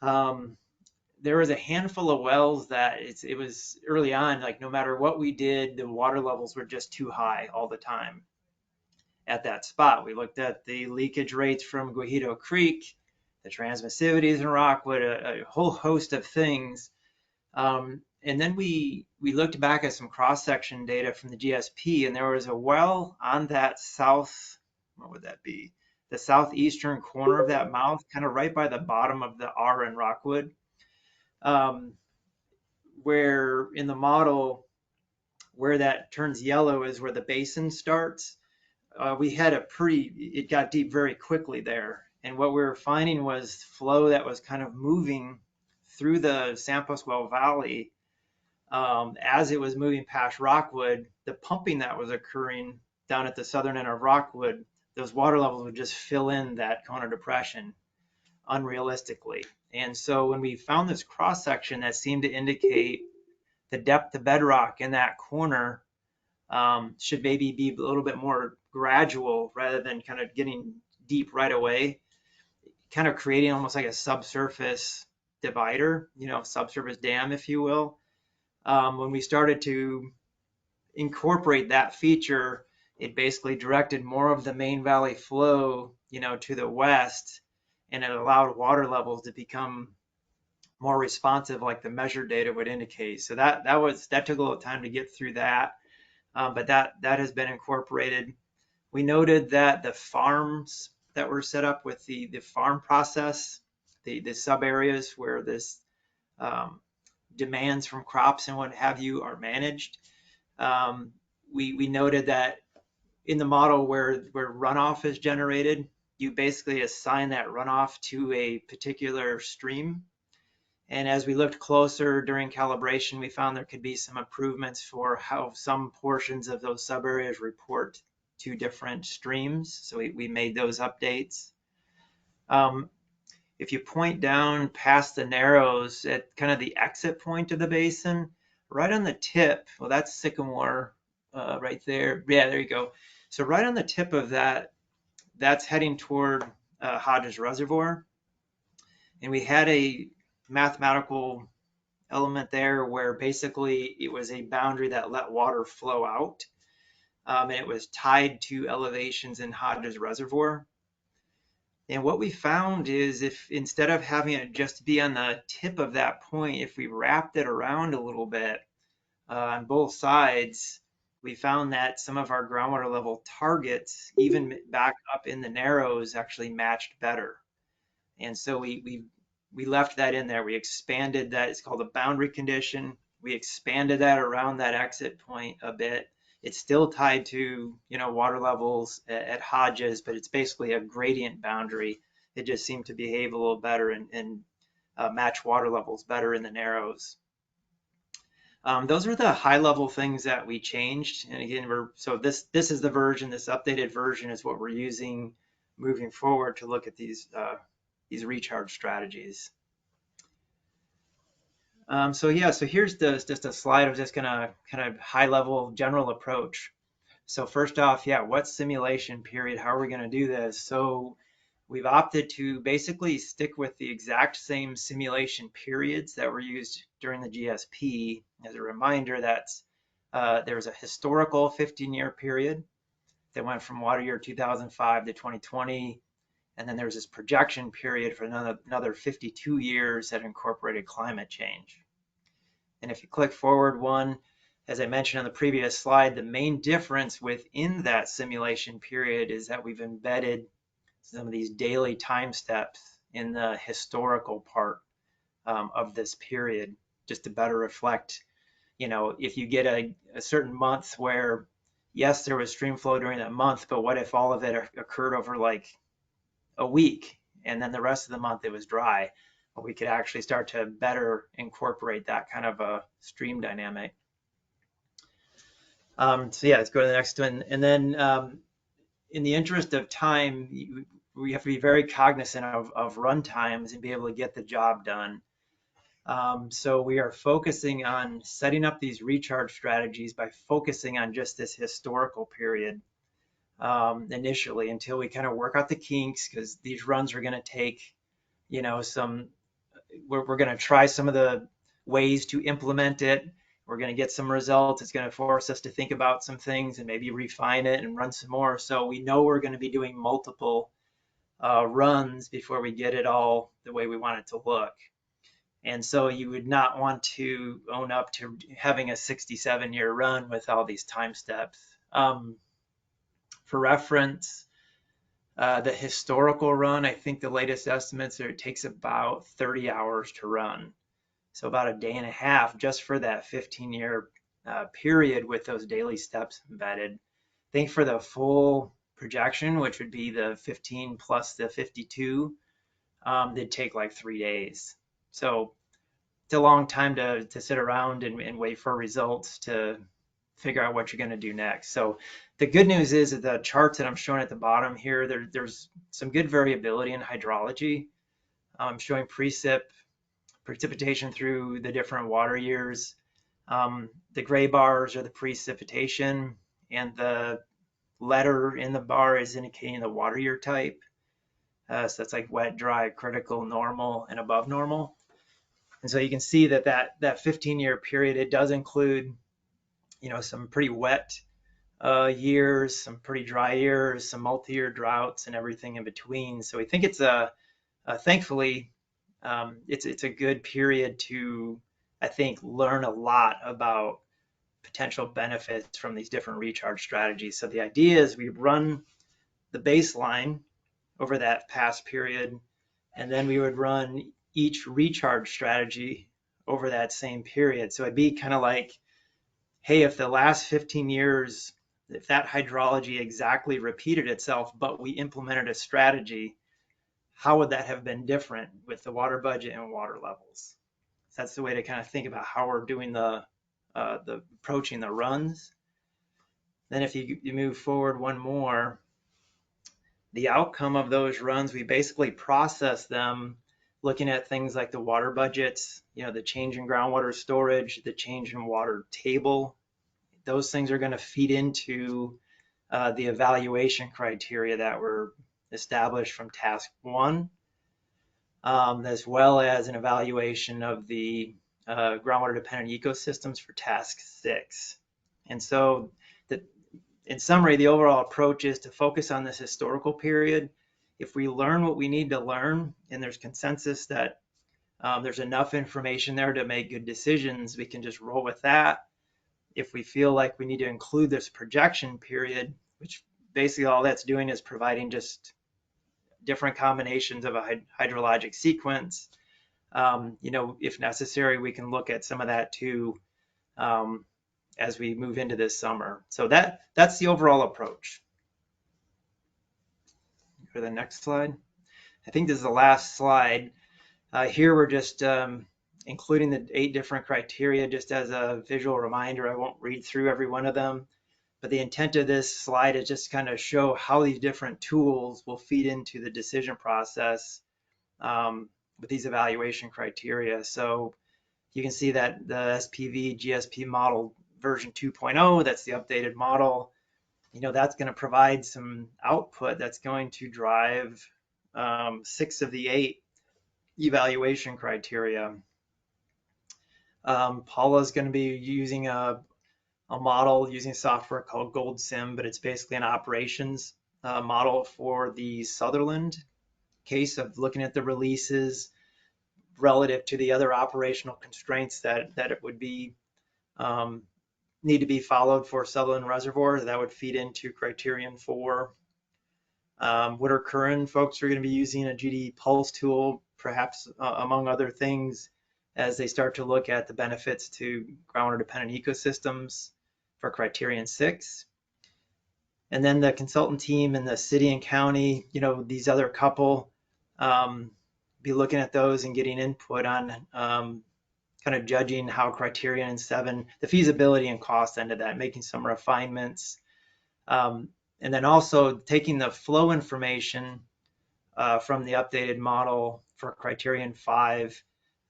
There was a handful of wells that it was early on, like no matter what we did, the water levels were just too high all the time at that spot. We looked at the leakage rates from Guajito Creek, the transmissivities in Rockwood, a whole host of things. And then we looked back at some cross-section data from the GSP, and there was a well on that what would that be? The southeastern corner of that mouth, kind of right by the bottom of the R in Rockwood, where in the model, where that turns yellow is where the basin starts. We had it got deep very quickly there. And what we were finding was flow that was kind of moving through the San Pasqual Valley. As it was moving past Rockwood, the pumping that was occurring down at the southern end of Rockwood, those water levels would just fill in that Kona Depression unrealistically. And so when we found this cross section that seemed to indicate the depth of bedrock in that corner should maybe be a little bit more gradual rather than kind of getting deep right away, kind of creating almost like a subsurface divider, subsurface dam, if you will. When we started to incorporate that feature, it basically directed more of the main valley flow, to the west, and it allowed water levels to become more responsive, like the measured data would indicate. So that took a little time to get through that, but that has been incorporated. We noted that the farms that were set up with the farm process, the sub areas where this demands from crops and what have you are managed. We noted that in the model where runoff is generated, you basically assign that runoff to a particular stream. And as we looked closer during calibration, we found there could be some improvements for how some portions of those sub areas report to different streams. So we made those updates. If you point down past the Narrows at kind of the exit point of the basin, right on the tip, well, that's Sycamore right there. Yeah, there you go. So right on the tip of that, that's heading toward Hodges Reservoir. And we had a mathematical element there where basically it was a boundary that let water flow out. And it was tied to elevations in Hodges Reservoir. And what we found is if instead of having it just be on the tip of that point, if we wrapped it around a little bit on both sides, we found that some of our groundwater level targets, even back up in the Narrows, actually matched better. And so we left that in there. We expanded that. It's called a boundary condition. We expanded that around that exit point a bit. It's still tied to, water levels at Hodges, but it's basically a gradient boundary. It just seemed to behave a little better and match water levels better in the Narrows. Those are the high level things that we changed. And again, this is the version, this updated version is what we're using moving forward to look at these recharge strategies. So here's just a slide of just gonna kind of high level general approach. So first off, what simulation period? How are we gonna do this? So we've opted to basically stick with the exact same simulation periods that were used during the GSP. As a reminder, that's there's a historical 15-year period that went from water year 2005 to 2020. And then there's this projection period for another 52 years that incorporated climate change. And if you click forward one, as I mentioned on the previous slide, the main difference within that simulation period is that we've embedded some of these daily time steps in the historical part of this period, just to better reflect, if you get a certain month where, yes, there was stream flow during that month, but what if all of it occurred over like a week and then the rest of the month it was dry? Well, we could actually start to better incorporate that kind of a stream dynamic. Let's go to the next one. And then in the interest of time, we have to be very cognizant of run times and be able to get the job done. So we are focusing on setting up these recharge strategies by focusing on just this historical period initially until we kind of work out the kinks, because these runs are going to take, we're going to try some of the ways to implement it. We're going to get some results. It's going to force us to think about some things and maybe refine it and run some more. So we know we're going to be doing multiple runs before we get it all the way we want it to look. And so you would not want to own up to having a 67-year run with all these time steps. For reference, the historical run, I think the latest estimates are it takes about 30 hours to run. So about a day and a half just for that 15-year period with those daily steps embedded. I think for the full projection, which would be the 15 plus the 52, they'd take like 3 days. So it's a long time to sit around and wait for results to figure out what you're going to do next. So the good news is that the charts that I'm showing at the bottom here, there's some good variability in hydrology. I'm showing precipitation through the different water years. The gray bars are the precipitation, and the letter in the bar is indicating the water year type. So that's like wet, dry, critical, normal, and above normal. And so you can see that 15-year period, it does include, some pretty wet years, some pretty dry years, some multi-year droughts, and everything in between. So we think it's thankfully, it's a good period to, I think, learn a lot about potential benefits from these different recharge strategies. So the idea is we run the baseline over that past period, and then we would run each recharge strategy over that same period. So it'd be kind of like, hey, if the last 15 years, if that hydrology exactly repeated itself, but we implemented a strategy, how would that have been different with the water budget and water levels? So that's the way to kind of think about how we're doing the approaching the runs. Then if you move forward one more, the outcome of those runs, we basically process them looking at things like the water budgets, the change in groundwater storage, the change in water table. Those things are going to feed into the evaluation criteria that were established from task 1, as well as an evaluation of the groundwater dependent ecosystems for task 6. And so in summary, the overall approach is to focus on this historical period. If we learn what we need to learn, and there's consensus that there's enough information there to make good decisions, we can just roll with that. If we feel like we need to include this projection period, which basically all that's doing is providing just different combinations of a hydrologic sequence, if necessary, we can look at some of that too as we move into this summer. So that's the overall approach. For the next slide. I think this is the last slide. Here we're just including the 8 different criteria just as a visual reminder. I won't read through every one of them, but the intent of this slide is just kind of show how these different tools will feed into the decision process with these evaluation criteria. So you can see that the SPV GSP model version 2.0, that's the updated model. That's going to provide some output that's going to drive 6 of the 8 evaluation criteria. Paula's going to be using a model using software called GoldSim, but it's basically an operations model for the Sutherland case of looking at the releases relative to the other operational constraints that it would be need to be followed for Sutherland Reservoir. That would feed into criterion 4. Woodard Curran folks are going to be using a GD Pulse tool, perhaps among other things, as they start to look at the benefits to groundwater dependent ecosystems for criterion 6. And then the consultant team and the city and county, these other couple, be looking at those and getting input on kind of judging how criterion 7, the feasibility and cost end of that, making some refinements. And then also taking the flow information from the updated model for criterion 5.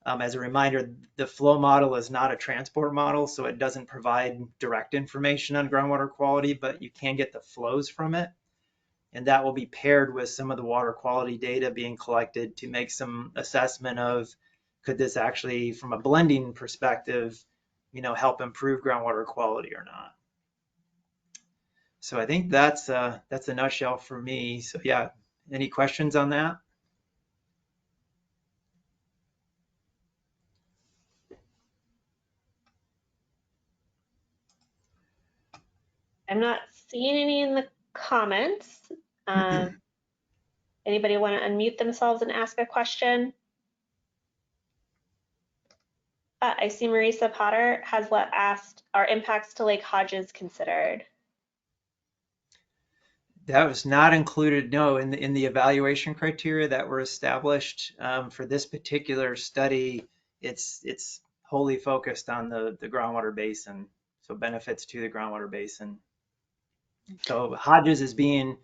As a reminder, the flow model is not a transport model, so it doesn't provide direct information on groundwater quality, but you can get the flows from it. And that will be paired with some of the water quality data being collected to make some assessment of, could this actually, from a blending perspective, help improve groundwater quality or not. So I think that's a nutshell for me. So yeah, any questions on that? I'm not seeing any in the comments. Anybody want to unmute themselves and ask a question? I see Marisa Potter has asked, are impacts to Lake Hodges considered? That was not included, no, in the evaluation criteria that were established for this particular study. It's wholly focused on the groundwater basin, so benefits to the groundwater basin. So Hodges is being,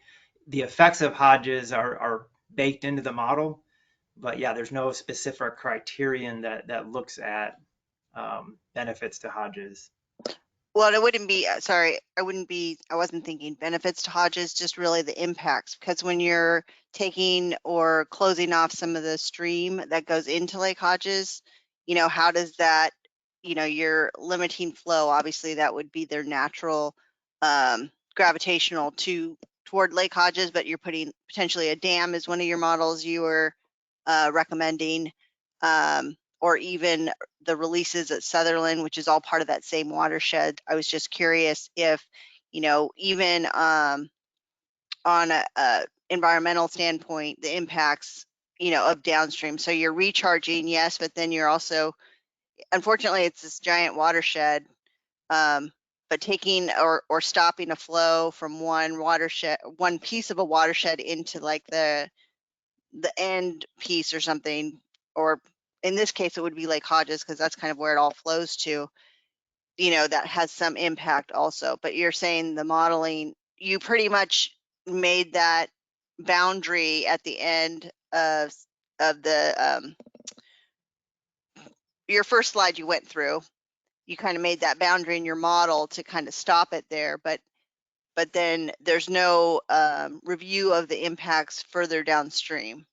the effects of Hodges are baked into the model, but yeah, there's no specific criterion that looks at benefits to Hodges. Well, it wouldn't be, sorry, I wasn't thinking benefits to Hodges, just really the impacts. Because when you're taking or closing off some of the stream that goes into Lake Hodges, how does that, you're limiting flow. Obviously, that would be their natural gravitational toward Lake Hodges, but you're putting potentially a dam is one of your models you were recommending. Or even the releases at Sutherland, which is all part of that same watershed. I was just curious if, even on a environmental standpoint, the impacts, of downstream. So you're recharging, yes, but then you're also, unfortunately, it's this giant watershed, but taking or stopping a flow from one piece of a watershed into like the end piece or something, or in this case, it would be Lake Hodges because that's kind of where it all flows to, that has some impact also. But you're saying the modeling, you pretty much made that boundary at the end of the, your first slide you went through, you kind of made that boundary in your model to kind of stop it there. But then there's no review of the impacts further downstream.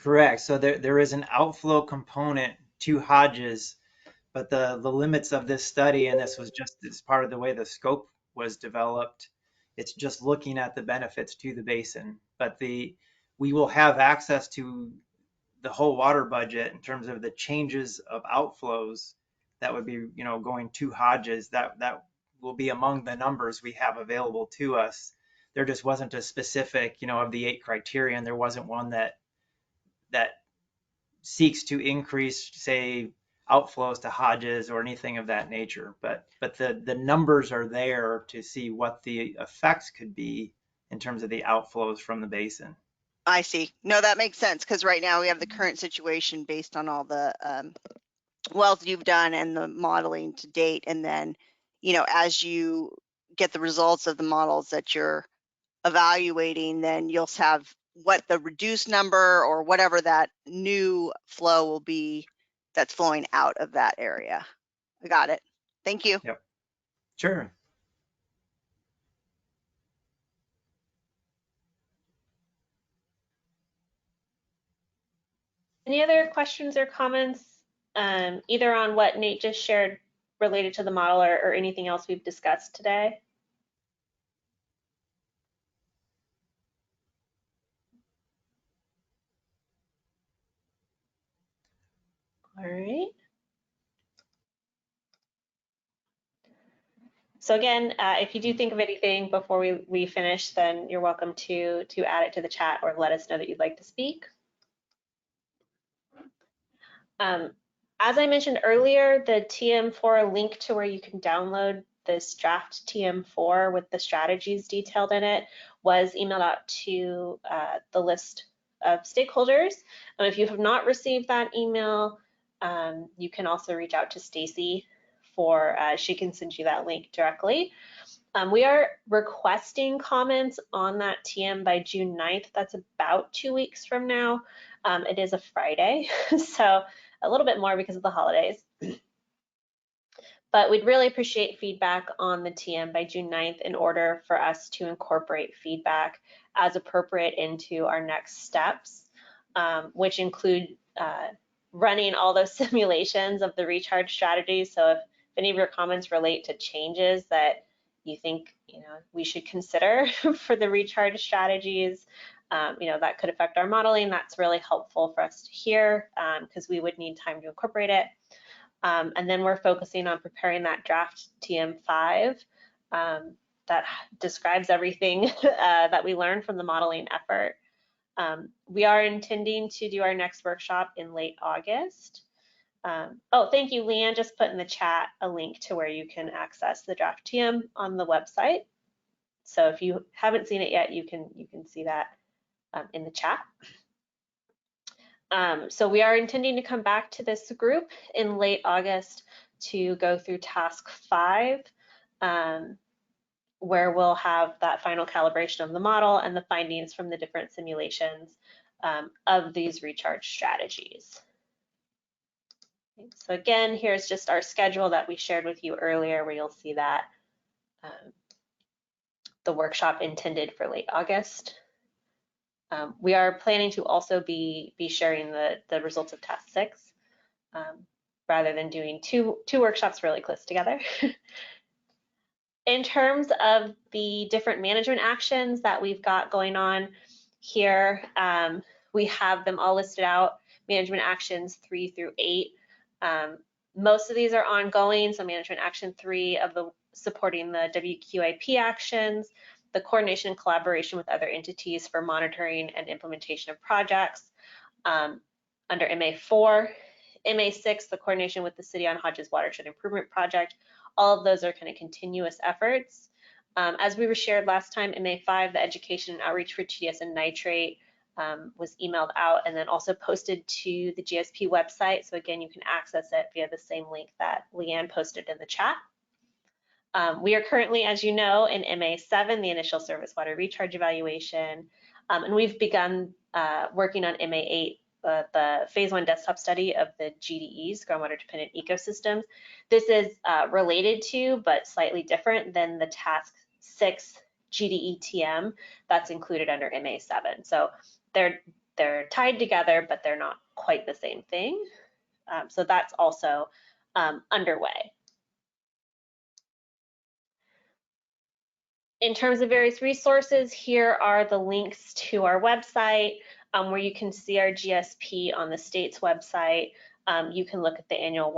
Correct. So there is an outflow component to Hodges, but the limits of this study, and this was just as part of the way the scope was developed, it's just looking at the benefits to the basin. But we will have access to the whole water budget in terms of the changes of outflows that would be, going to Hodges. That will be among the numbers we have available to us. There just wasn't a specific, of the 8 criterion, there wasn't one that seeks to increase, say, outflows to Hodges or anything of that nature. But the numbers are there to see what the effects could be in terms of the outflows from the basin. I see. No, that makes sense because right now we have the current situation based on all the wells you've done and the modeling to date. And then, as you get the results of the models that you're evaluating, then you'll have what the reduced number or whatever that new flow will be that's flowing out of that area. I got it. Thank you. Yep. Sure. Any other questions or comments, either on what Nate just shared related to the model or anything else we've discussed today? All right. So again, if you do think of anything before we finish, then you're welcome to add it to the chat or let us know that you'd like to speak. As I mentioned earlier, the TM4 link to where you can download this draft TM4 with the strategies detailed in it was emailed out to the list of stakeholders. If you have not received that email, you can also reach out to Stacy for, she can send you that link directly. We are requesting comments on that TM by June 9th. That's about 2 weeks from now. It is a Friday, so a little bit more because of the holidays. But we'd really appreciate feedback on the TM by June 9th in order for us to incorporate feedback as appropriate into our next steps, which include running all those simulations of the recharge strategies. So if any of your comments relate to changes that you think we should consider for the recharge strategies, that could affect our modeling. That's really helpful for us to hear because we would need time to incorporate it. And then we're focusing on preparing that draft TM5 that describes everything that we learned from the modeling effort. We are intending to do our next workshop in late August. Oh, thank you, Leanne. Just put in the chat a link to where you can access the draft TM on the website. So if you haven't seen it yet, you can see that in the chat. So we are intending to come back to this group in late August to go through task 5, where we'll have that final calibration of the model and the findings from the different simulations of these recharge strategies. So again, here's just our schedule that we shared with you earlier, where you'll see that the workshop intended for late August. We are planning to also be sharing the results of task 6 rather than doing two workshops really close together. In terms of the different management actions that we've got going on here, we have them all listed out, management actions 3 through 8. Most of these are ongoing, so management action 3 of the supporting the WQIP actions, the coordination and collaboration with other entities for monitoring and implementation of projects. Under MA4, MA6, the coordination with the City on Hodges Watershed Improvement Project. All of those are kind of continuous efforts. As we were shared last time, MA5, the education and outreach for TDS and nitrate was emailed out and then also posted to the GSP website. So again, you can access it via the same link that Leanne posted in the chat. We are currently, as you know, in MA7, the initial service water recharge evaluation, and we've begun working on MA8, the phase 1 desktop study of the GDEs, groundwater dependent ecosystems. This is related to, but slightly different than the task 6 GDETM that's included under MA7. So they're tied together, but they're not quite the same thing. So that's also underway. In terms of various resources, here are the links to our website where you can see our GSP on the state's website. You can look at the annual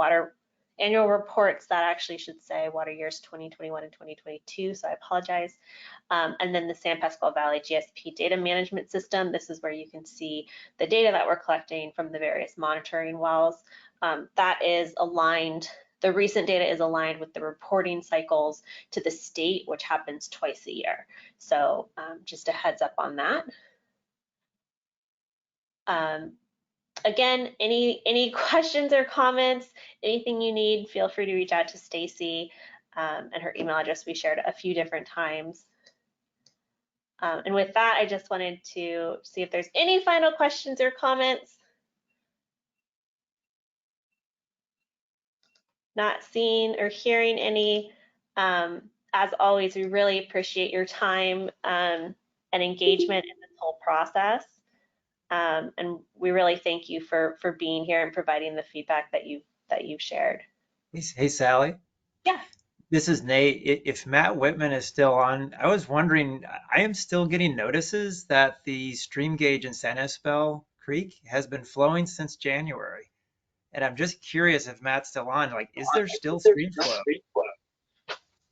reports that actually should say water years 2021 and 2022, so I apologize. And then the San Pasqual Valley GSP data management system. This is where you can see the data that we're collecting from the various monitoring wells. That is aligned. The recent data is aligned with the reporting cycles to the state, which happens twice a year. So just a heads up on that. Again, any questions or comments, anything you need, feel free to reach out to Stacy and her email address we shared a few different times. And with that, I just wanted to see if there's any final questions or comments. Not seeing or hearing any. As always, we really appreciate your time and engagement in this whole process. And we really thank you for being here and providing the feedback that you've shared. Hey, Sally. Yeah. This is Nate. If Matt Whitman is still on, I was wondering, I am still getting notices that the stream gauge in San Esbel Creek has been flowing since January. And I'm just curious if Matt's still on. Like, is there still stream flow?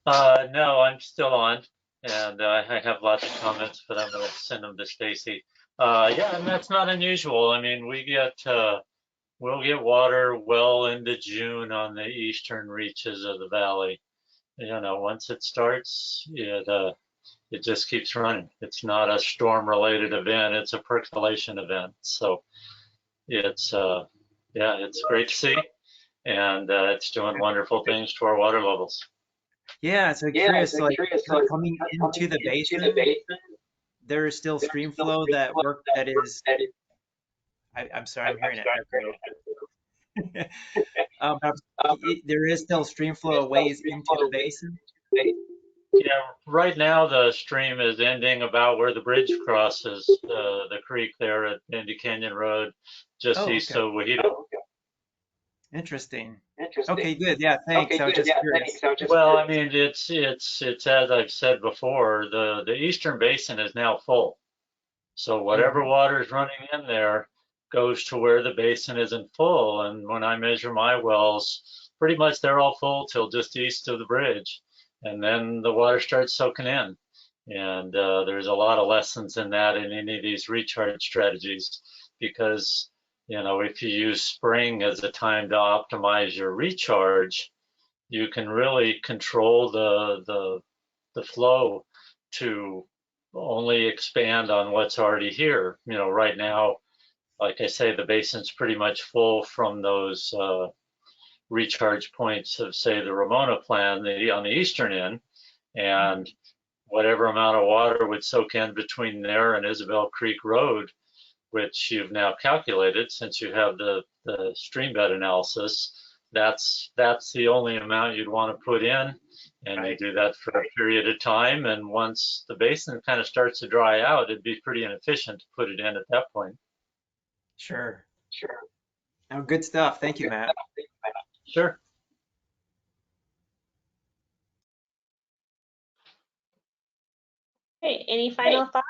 No, I'm still on, and I have lots of comments, but I'm going to send them to Stacy. Yeah, and that's not unusual. I mean, we'll get water well into June on the eastern reaches of the valley. You know, once it starts, it just keeps running. It's not a storm-related event; it's a percolation event. So it's yeah, it's great to see, and it's doing wonderful things to our water levels. Yeah, so curious, like coming into the basin, there is still stream flow that is. I'm sorry, I'm hearing it. There is still stream flow ways into the basin. Yeah, right now the stream is ending about where the bridge crosses the creek there at Indy Canyon Road, just east of Wahito. Interesting. Okay, good. Yeah, thanks. I was just curious. Well, I mean, it's as I've said before, the eastern basin is now full. So whatever water is running in there goes to where the basin isn't full. And when I measure my wells, pretty much they're all full till just east of the bridge. And then the water starts soaking in. And there's a lot of lessons in that in any of these recharge strategies, because, you know, if you use spring as a time to optimize your recharge, you can really control the flow to only expand on what's already here. You know, right now, like I say, the basin's pretty much full from those recharge points of, say, the Ramona plan on the eastern end, and whatever amount of water would soak in between there and Isabel Creek Road, which you've now calculated since you have the stream bed analysis, that's the only amount you'd want to put in, and you do that for a period of time. And once the basin kind of starts to dry out, it'd be pretty inefficient to put it in at that point. Sure. Oh, good stuff. Thank you, Matt. Sure. Okay, any final thoughts?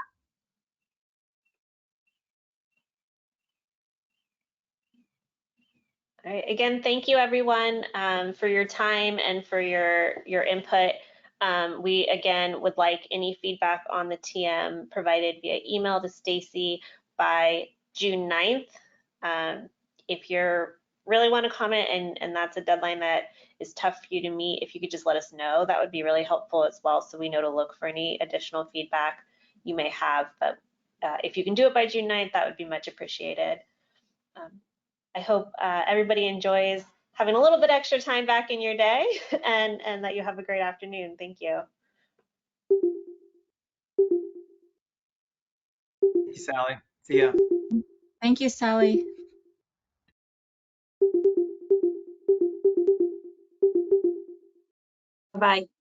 All right, again, thank you everyone for your time and for your input. We again would like any feedback on the TM provided via email to Stacy by June 9th. If you really want to comment and that's a deadline that is tough for you to meet, if you could just let us know, that would be really helpful as well, so we know to look for any additional feedback you may have. But if you can do it by June 9th, that would be much appreciated. I hope everybody enjoys having a little bit extra time back in your day and that you have a great afternoon. Thank you. Thank you, Sally. See ya. Thank you, Sally. Bye.